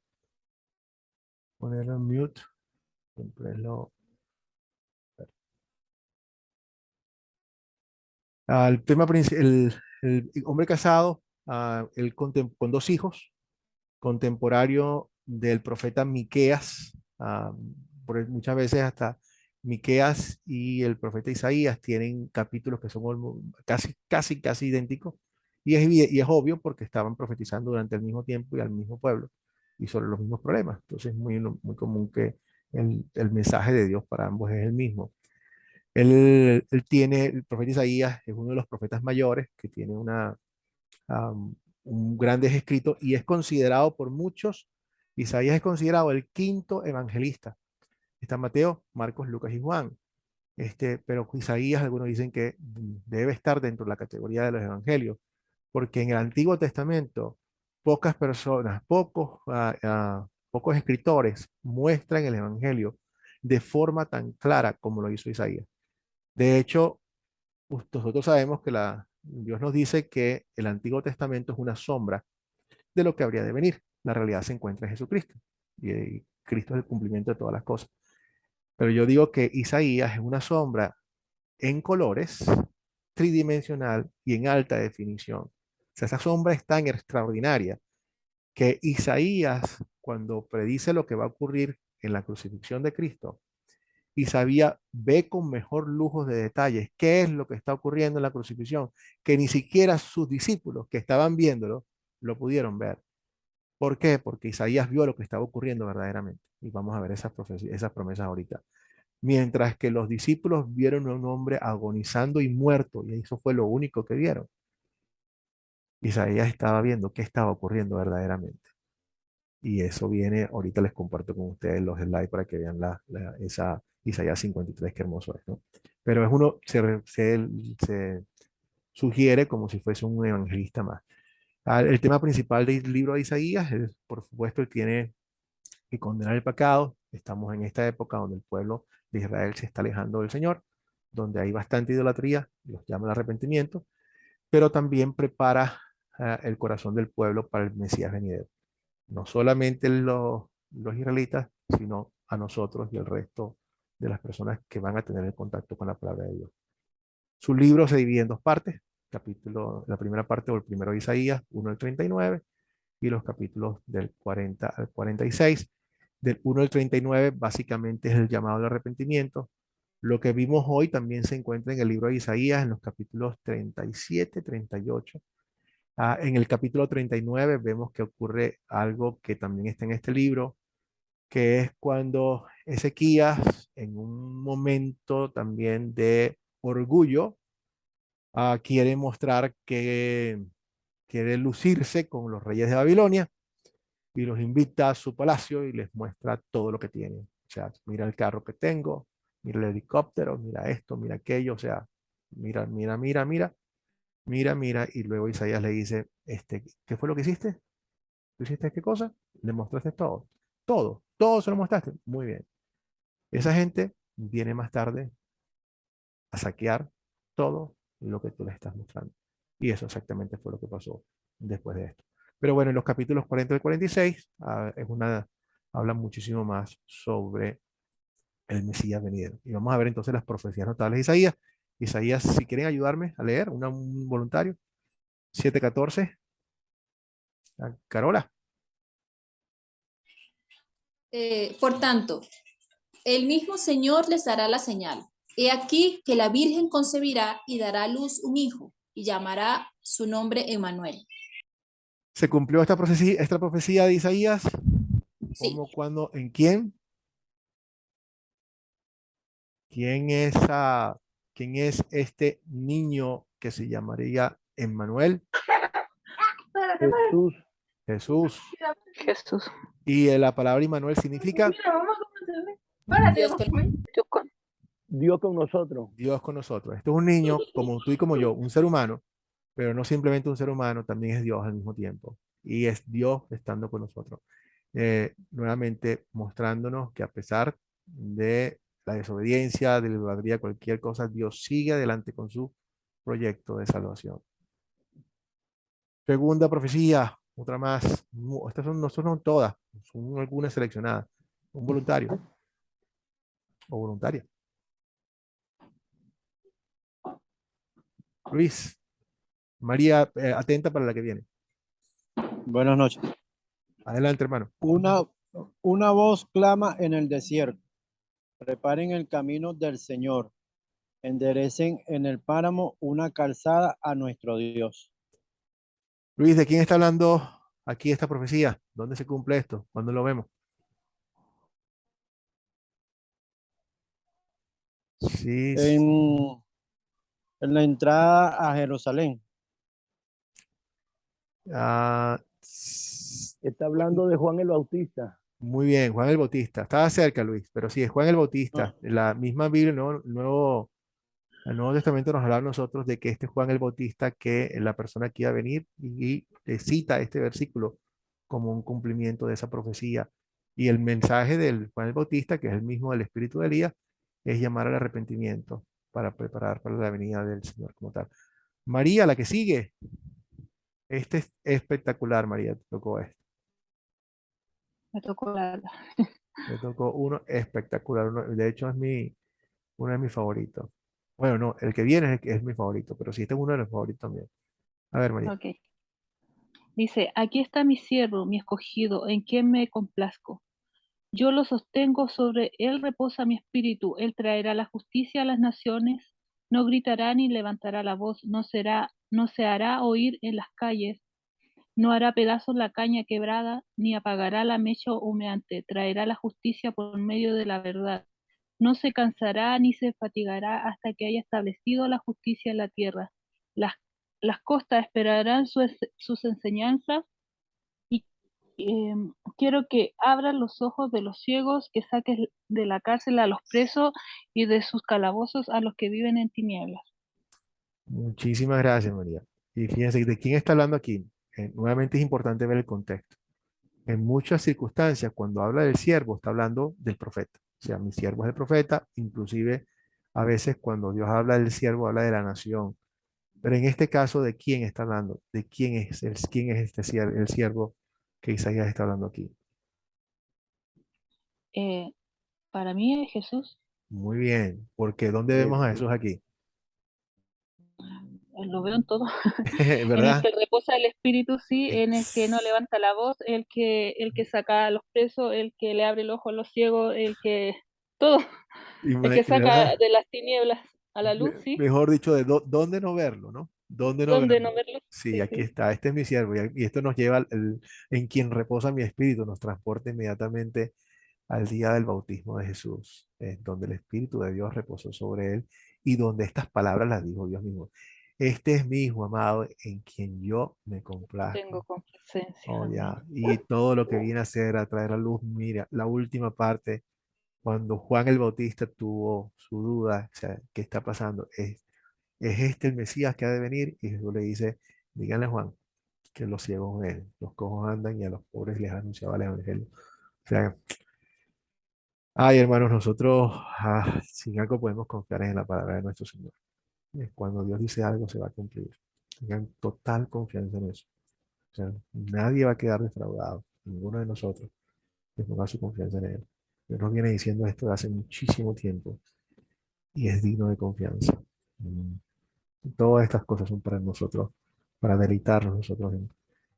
ponerlo en mute. Siempre lo... El tema el hombre casado, él con dos hijos, contemporáneo del profeta Miqueas. Muchas veces hasta Miqueas y el profeta Isaías tienen capítulos que son casi idénticos, y es obvio porque estaban profetizando durante el mismo tiempo y al mismo pueblo y sobre los mismos problemas. Entonces es muy común que el mensaje de Dios para ambos es el mismo. El profeta Isaías es uno de los profetas mayores que tiene un grandes escritos, y es considerado por muchos, Isaías es considerado el quinto evangelista. Está Mateo, Marcos, Lucas y Juan. Pero Isaías, algunos dicen que debe estar dentro de la categoría de los evangelios, porque en el Antiguo Testamento pocas personas, pocos escritores muestran el evangelio de forma tan clara como lo hizo Isaías. De hecho, nosotros sabemos que Dios nos dice que el Antiguo Testamento es una sombra de lo que habría de venir. La realidad se encuentra en Jesucristo, y Cristo es el cumplimiento de todas las cosas. Pero yo digo que Isaías es una sombra en colores, tridimensional y en alta definición. O sea, esa sombra es tan extraordinaria que Isaías, cuando predice lo que va a ocurrir en la crucifixión de Cristo, Isaías ve con mejor lujo de detalles qué es lo que está ocurriendo en la crucifixión, que ni siquiera sus discípulos que estaban viéndolo lo pudieron ver. ¿Por qué? Porque Isaías vio lo que estaba ocurriendo verdaderamente. Y vamos a ver esas promesas ahorita. Mientras que los discípulos vieron a un hombre agonizando y muerto, y eso fue lo único que vieron. Isaías estaba viendo qué estaba ocurriendo verdaderamente. Y eso viene, ahorita les comparto con ustedes los slides para que vean esa Isaías 53, qué hermoso es, ¿no? Pero es uno, se sugiere como si fuese un evangelista más. El tema principal del libro de Isaías es, por supuesto, él tiene que condenar el pecado. Estamos en esta época donde el pueblo de Israel se está alejando del Señor, donde hay bastante idolatría, los llama al arrepentimiento, pero también prepara el corazón del pueblo para el Mesías venidero. No solamente los israelitas, sino a nosotros y el resto de las personas que van a tener el contacto con la palabra de Dios. Su libro se divide en dos partes: la primera parte o el primero de Isaías, 1 al 39, y los capítulos del 40 al 46. Del 1 al 39 básicamente es el llamado al arrepentimiento. Lo que vimos hoy también se encuentra en el libro de Isaías, en los capítulos 37, 38. En el capítulo 39 vemos que ocurre algo que también está en este libro, que es cuando Ezequías, en un momento también de orgullo, quiere mostrar que quiere lucirse con los reyes de Babilonia, y los invita a su palacio y les muestra todo lo que tiene. O sea, mira el carro que tengo, mira el helicóptero, mira esto, mira aquello, o sea, mira, y luego Isaías le dice, ¿qué fue lo que hiciste? ¿Tú hiciste qué cosa? Le mostraste todo. Todo se lo mostraste. Muy bien. Esa gente viene más tarde a saquear todo lo que tú le estás mostrando. Y eso exactamente fue lo que pasó después de esto. Pero bueno, en los capítulos 40 y 46 habla muchísimo más sobre el Mesías venidero. Y vamos a ver entonces las profecías notables de Isaías. Isaías, si quieren ayudarme a leer, un voluntario. 7:14. Carola. Por tanto, el mismo Señor les dará la señal. He aquí que la Virgen concebirá y dará a luz un hijo, y llamará su nombre Emmanuel. ¿Se cumplió esta profecía de Isaías? Sí. ¿Cómo, cuándo, en quién? ¿Quién es este niño que se llamaría Emmanuel? Jesús. Jesús. Jesús. Y la palabra Emmanuel significa Dios con nosotros. Dios con nosotros. Esto es un niño como tú y como yo, un ser humano, pero no simplemente un ser humano, también es Dios al mismo tiempo. Y es Dios estando con nosotros. Nuevamente mostrándonos que a pesar de la desobediencia, de la idolatría, cualquier cosa, Dios sigue adelante con su proyecto de salvación. Segunda profecía, otra más. Estas no son todas, son algunas seleccionadas. Un voluntario o voluntaria. Luis, María, atenta para la que viene. Buenas noches. Adelante, hermano. Una voz clama en el desierto. Preparen el camino del Señor. Enderecen en el páramo una calzada a nuestro Dios. Luis, ¿de quién está hablando aquí esta profecía? ¿Dónde se cumple esto? ¿Cuándo lo vemos? Sí. En la entrada a Jerusalén. Está hablando de Juan el Bautista. Muy bien, Juan el Bautista. Estaba cerca, Luis, pero sí, es Juan el Bautista. La misma Biblia, el Nuevo Testamento nos habla a nosotros de que este es Juan el Bautista, que la persona que iba a venir y cita este versículo como un cumplimiento de esa profecía. Y el mensaje del Juan el Bautista, que es el mismo del Espíritu de Elías, es llamar al arrepentimiento para preparar para la venida del Señor como tal. María, la que sigue. Este es espectacular, María, te tocó esto. Me tocó la... Me tocó uno espectacular. De hecho, es uno de mis favoritos. Bueno, no, el que viene es mi favorito, pero sí, este es uno de los favoritos también. A ver, María. Ok. Dice, aquí está mi siervo, mi escogido, en quien me complazco. Yo lo sostengo, sobre él reposa mi espíritu. Él traerá la justicia a las naciones. No gritará ni levantará la voz. No se hará oír en las calles. No hará pedazos la caña quebrada, ni apagará la mecha humeante. Traerá la justicia por medio de la verdad. No se cansará ni se fatigará hasta que haya establecido la justicia en la tierra. Las, las costas esperarán sus enseñanzas, y quiero que abras los ojos de los ciegos, que saques de la cárcel a los presos y de sus calabozos a los que viven en tinieblas. Muchísimas gracias, María. Y fíjense, ¿de quién está hablando aquí? Nuevamente es importante ver el contexto. En muchas circunstancias, cuando habla del siervo, está hablando del profeta. O sea, mi siervo es el profeta, inclusive a veces cuando Dios habla del siervo, habla de la nación. Pero en este caso, ¿de quién está hablando? ¿De quién es este siervo, el siervo que Isaías está hablando aquí? Para mí es Jesús. Muy bien, porque ¿dónde vemos a Jesús aquí? Lo veo en todo. En el ¿Verdad? que reposa el espíritu, sí, en el que no levanta la voz, el que saca a los presos, el que le abre el ojo a los ciegos, todo, el que saca ¿Verdad? de las tinieblas a la luz, sí. Mejor dicho, de dónde no verlo, ¿no? ¿Dónde no ¿Dónde verlo? no verlo? Sí, Sí, aquí sí. está, este es mi siervo, y esto nos lleva en quien reposa mi espíritu, nos transporta inmediatamente al día del bautismo de Jesús, donde el Espíritu de Dios reposó sobre él y donde estas palabras las dijo Dios mismo. Este es mi hijo amado en quien yo me Tengo complazco. complacencia. Oh, Amén. ya. Y todo lo que viene a hacer, a traer a luz, mira, la última parte, cuando Juan el Bautista tuvo su duda, o sea, ¿qué está pasando? ¿Es este el Mesías que ha de venir? Y Jesús le dice, díganle a Juan que los ciegos ven, los cojos andan y a los pobres les anunciaba el evangelio. O sea, ay, hermanos, nosotros sin algo podemos confiar en la palabra de nuestro Señor. Cuando Dios dice algo, se va a cumplir. Tengan total confianza en eso. O sea, nadie va a quedar defraudado, ninguno de nosotros, que ponga su confianza en Él. Dios nos viene diciendo esto de hace muchísimo tiempo y es digno de confianza. Todas estas cosas son para nosotros, para deleitarnos nosotros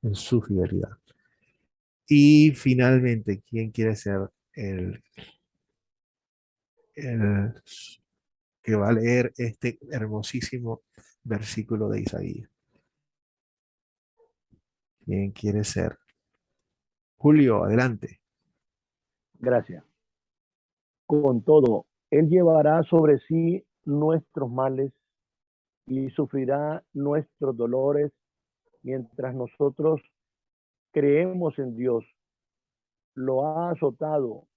en su fidelidad. Y finalmente, ¿quién quiere ser el que va a leer este hermosísimo versículo de Isaías? ¿Quién quiere ser? Julio, adelante. Gracias. Con todo, Él llevará sobre sí nuestros males y sufrirá nuestros dolores mientras nosotros creemos en Dios. Lo ha azotado,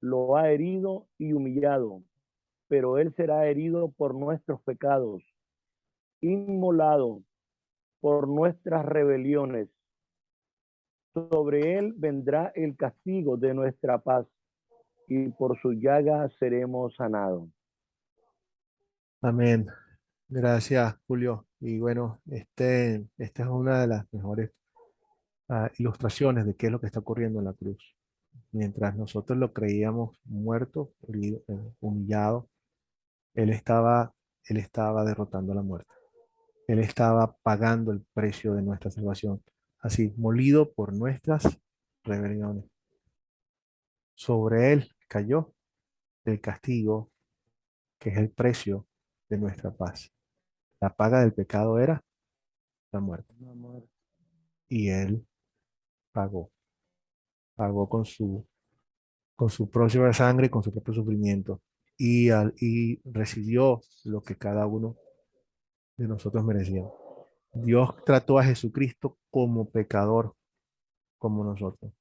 lo ha herido y humillado, pero Él será herido por nuestros pecados, inmolado por nuestras rebeliones. Sobre Él vendrá el castigo de nuestra paz, y por su llaga seremos sanados. Amén. Gracias, Julio. Y bueno, esta es una de las mejores ilustraciones de qué es lo que está ocurriendo en la cruz. Mientras nosotros lo creíamos muerto, herido, humillado, Él estaba, Él estaba derrotando la muerte. Él estaba pagando el precio de nuestra salvación. Así, molido por nuestras rebeliones. Sobre Él cayó el castigo, que es el precio de nuestra paz. La paga del pecado era la muerte. Y Él pagó. Pagó con su propia sangre, con su propio sufrimiento. Y recibió lo que cada uno de nosotros merecía. Dios trató a Jesucristo como pecador, como nosotros.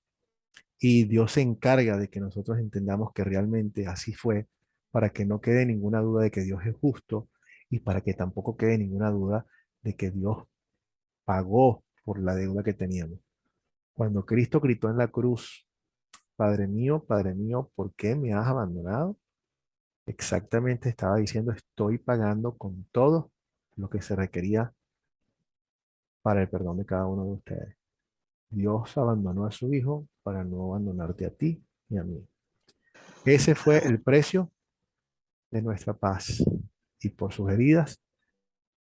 Y Dios se encarga de que nosotros entendamos que realmente así fue, para que no quede ninguna duda de que Dios es justo y para que tampoco quede ninguna duda de que Dios pagó por la deuda que teníamos. Cuando Cristo gritó en la cruz, Padre mío, ¿por qué me has abandonado? Exactamente estaba diciendo, estoy pagando con todo lo que se requería para el perdón de cada uno de ustedes. Dios abandonó a su Hijo para no abandonarte a ti y a mí. Ese fue el precio de nuestra paz. Y por sus heridas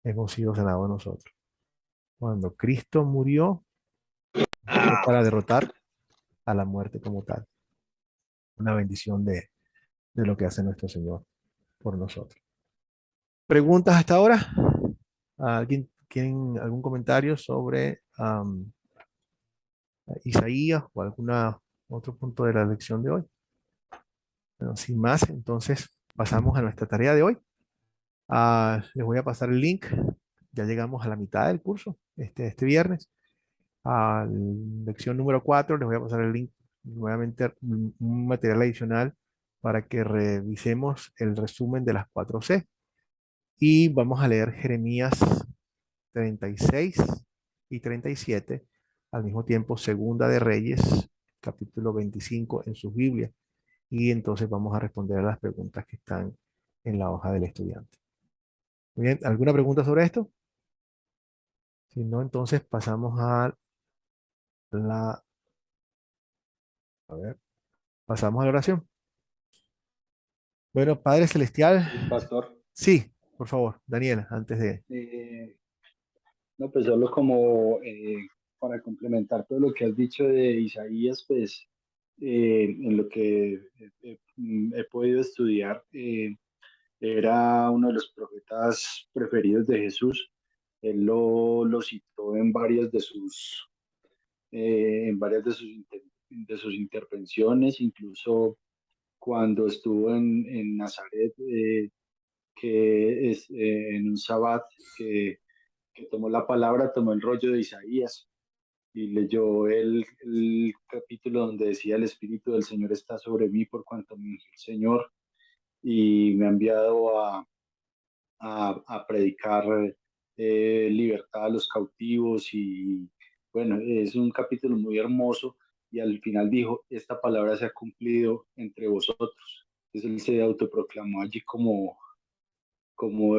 hemos sido sanados nosotros. Cuando Cristo murió, fue para derrotar a la muerte como tal. Una bendición de lo que hace nuestro Señor por nosotros. ¿Preguntas hasta ahora? ¿Algún comentario sobre Isaías o alguna otro punto de la lección de hoy? Bueno, sin más, entonces pasamos a nuestra tarea de hoy. Les voy a pasar el link. Ya llegamos a la mitad del curso este viernes. A la lección número 4 les voy a pasar el link nuevamente, un material adicional para que revisemos el resumen de las 4C. Y vamos a leer Jeremías 36 y 37, al mismo tiempo Segunda de Reyes, capítulo 25 en sus Biblias. Y entonces vamos a responder a las preguntas que están en la hoja del estudiante. Muy bien, ¿alguna pregunta sobre esto? Si no, entonces pasamos a pasamos a la oración. Bueno, Padre Celestial. Pastor. Sí, por favor, Daniel, antes de... No, pues solo como para complementar todo lo que has dicho de Isaías, pues en lo que he podido estudiar, era uno de los profetas preferidos de Jesús. Él lo citó en varias de sus intervenciones, incluso cuando estuvo en Nazaret, que es en un sabbat, que tomó la palabra, tomó el rollo de Isaías y leyó el capítulo donde decía: el Espíritu del Señor está sobre mí por cuanto me ungió el Señor y me ha enviado a predicar libertad a los cautivos. Y bueno, es un capítulo muy hermoso, y al final dijo: esta palabra se ha cumplido entre vosotros. Entonces él se autoproclamó allí como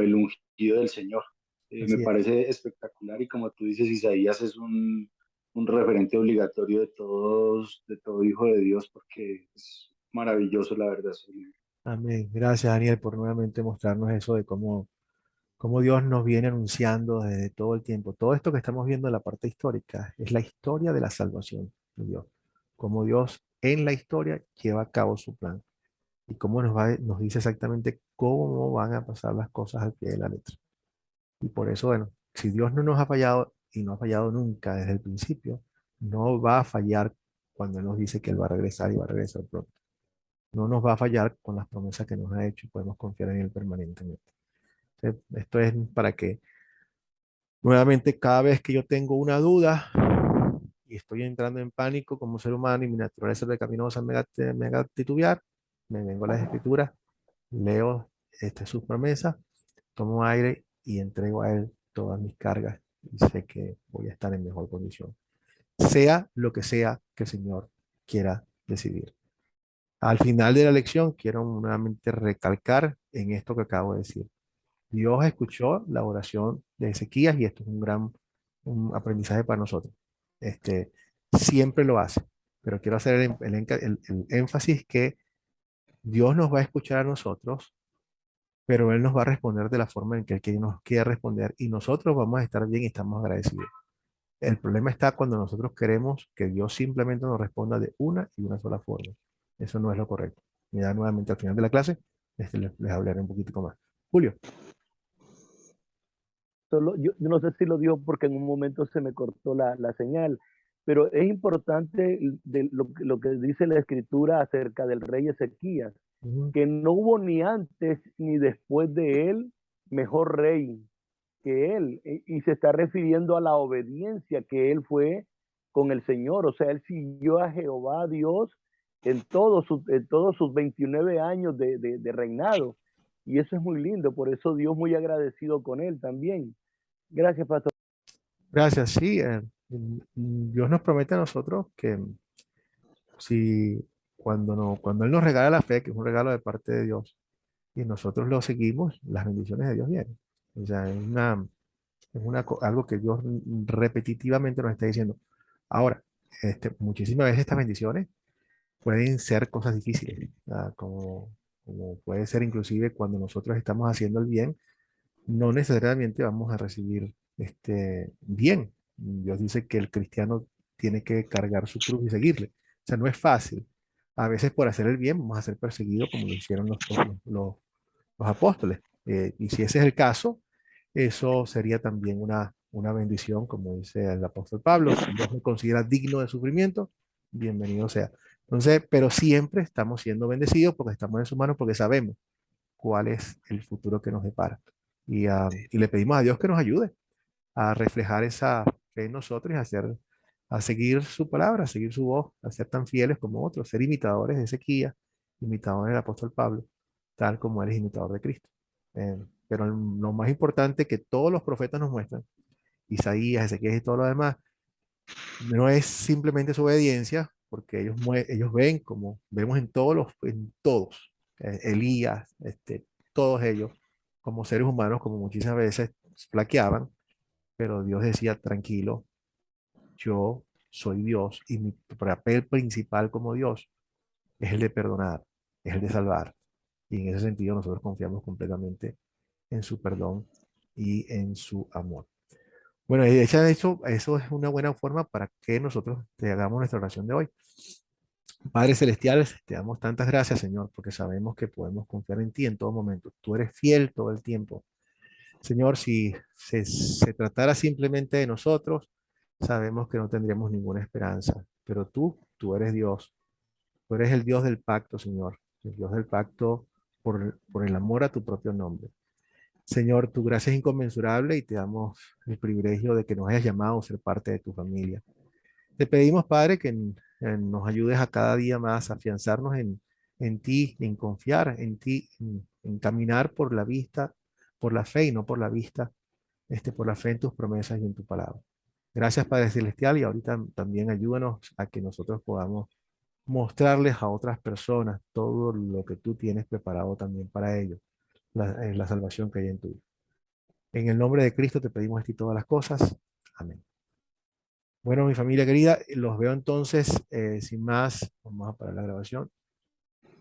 el ungido del Señor. Me Así es. parece espectacular, y como tú dices, Isaías es un referente obligatorio de todo hijo de Dios, porque maravilloso, la verdad. Esos libros. Amén. Gracias, Daniel, por nuevamente mostrarnos eso de cómo Dios nos viene anunciando desde todo el tiempo. Todo esto que estamos viendo en la parte histórica es la historia de la salvación de Dios. Cómo Dios en la historia lleva a cabo su plan y cómo nos dice exactamente cómo van a pasar las cosas al pie de la letra. Y por eso, bueno, si Dios no nos ha fallado y no ha fallado nunca desde el principio, no va a fallar cuando Él nos dice que Él va a regresar y va a regresar pronto. No nos va a fallar con las promesas que nos ha hecho y podemos confiar en Él permanentemente. Esto es para que nuevamente cada vez que yo tengo una duda y estoy entrando en pánico como ser humano y mi naturaleza pecaminosa me haga titubear, me vengo a las escrituras, leo sus promesas, tomo aire y entrego a Él todas mis cargas y sé que voy a estar en mejor condición. Sea lo que sea que el Señor quiera decidir. Al final de la lección quiero nuevamente recalcar en esto que acabo de decir. Dios escuchó la oración de Ezequías y esto es un aprendizaje para nosotros. Siempre lo hace, pero quiero hacer el énfasis que Dios nos va a escuchar a nosotros, pero Él nos va a responder de la forma en que Él nos quiere responder y nosotros vamos a estar bien y estamos agradecidos. El problema está cuando nosotros queremos que Dios simplemente nos responda de una y una sola forma. Eso no es lo correcto. Y ya nuevamente al final de la clase les hablaré un poquitico más. Julio. Yo no sé si lo dio porque en un momento se me cortó la señal, pero es importante lo que dice la escritura acerca del rey Ezequías, que no hubo ni antes ni después de él mejor rey que él, y se está refiriendo a la obediencia que él fue con el Señor. O sea, él siguió a Jehová Dios en todos sus 29 años de reinado, y eso es muy lindo. Por eso Dios muy agradecido con él también. Gracias, pastor. Gracias, sí. Dios nos promete a nosotros que si cuando Él nos regala la fe, que es un regalo de parte de Dios, y nosotros lo seguimos, las bendiciones de Dios vienen. O sea, algo que Dios repetitivamente nos está diciendo. Ahora, muchísimas veces estas bendiciones pueden ser cosas difíciles, como puede ser inclusive cuando nosotros estamos haciendo el bien, no necesariamente vamos a recibir bien. Dios dice que el cristiano tiene que cargar su cruz y seguirle. O sea, no es fácil. A veces por hacer el bien vamos a ser perseguidos como lo hicieron los apóstoles. Y si ese es el caso, eso sería también una bendición, como dice el apóstol Pablo. Si Dios me considera digno de sufrimiento, bienvenido sea. Entonces, pero siempre estamos siendo bendecidos porque estamos en sus manos, porque sabemos cuál es el futuro que nos depara. Y le pedimos a Dios que nos ayude a reflejar esa fe en nosotros y a seguir su palabra, a seguir su voz, a ser tan fieles como otros, ser imitadores de Ezequías, imitadores del apóstol Pablo, tal como él es imitador de Cristo. Pero lo más importante que todos los profetas nos muestran, Isaías, Ezequías y todo lo demás, no es simplemente su obediencia, porque ellos ven como vemos en todos, Elías, todos ellos, como seres humanos, como muchísimas veces flaqueaban, pero Dios decía, tranquilo, yo soy Dios y mi papel principal como Dios es el de perdonar, es el de salvar. Y en ese sentido nosotros confiamos completamente en su perdón y en su amor. Bueno, de hecho, eso es una buena forma para que nosotros te hagamos nuestra oración de hoy. Padre Celestial, te damos tantas gracias, Señor, porque sabemos que podemos confiar en ti en todo momento. Tú eres fiel todo el tiempo. Señor, si se tratara simplemente de nosotros, sabemos que no tendríamos ninguna esperanza. Pero tú eres Dios. Tú eres el Dios del pacto, Señor. El Dios del pacto por el amor a tu propio nombre. Señor, tu gracia es inconmensurable y te damos el privilegio de que nos hayas llamado a ser parte de tu familia. Te pedimos, Padre, que nos ayudes a cada día más a afianzarnos en ti, en confiar en ti, en caminar por la vista, por la fe y no por la vista, por la fe en tus promesas y en tu palabra. Gracias, Padre Celestial, y ahorita también ayúdanos a que nosotros podamos mostrarles a otras personas todo lo que tú tienes preparado también para ellos, la salvación que hay en tu vida. En el nombre de Cristo te pedimos esto y todas las cosas. Amén. Bueno, mi familia querida, los veo entonces, sin más, vamos a parar la grabación.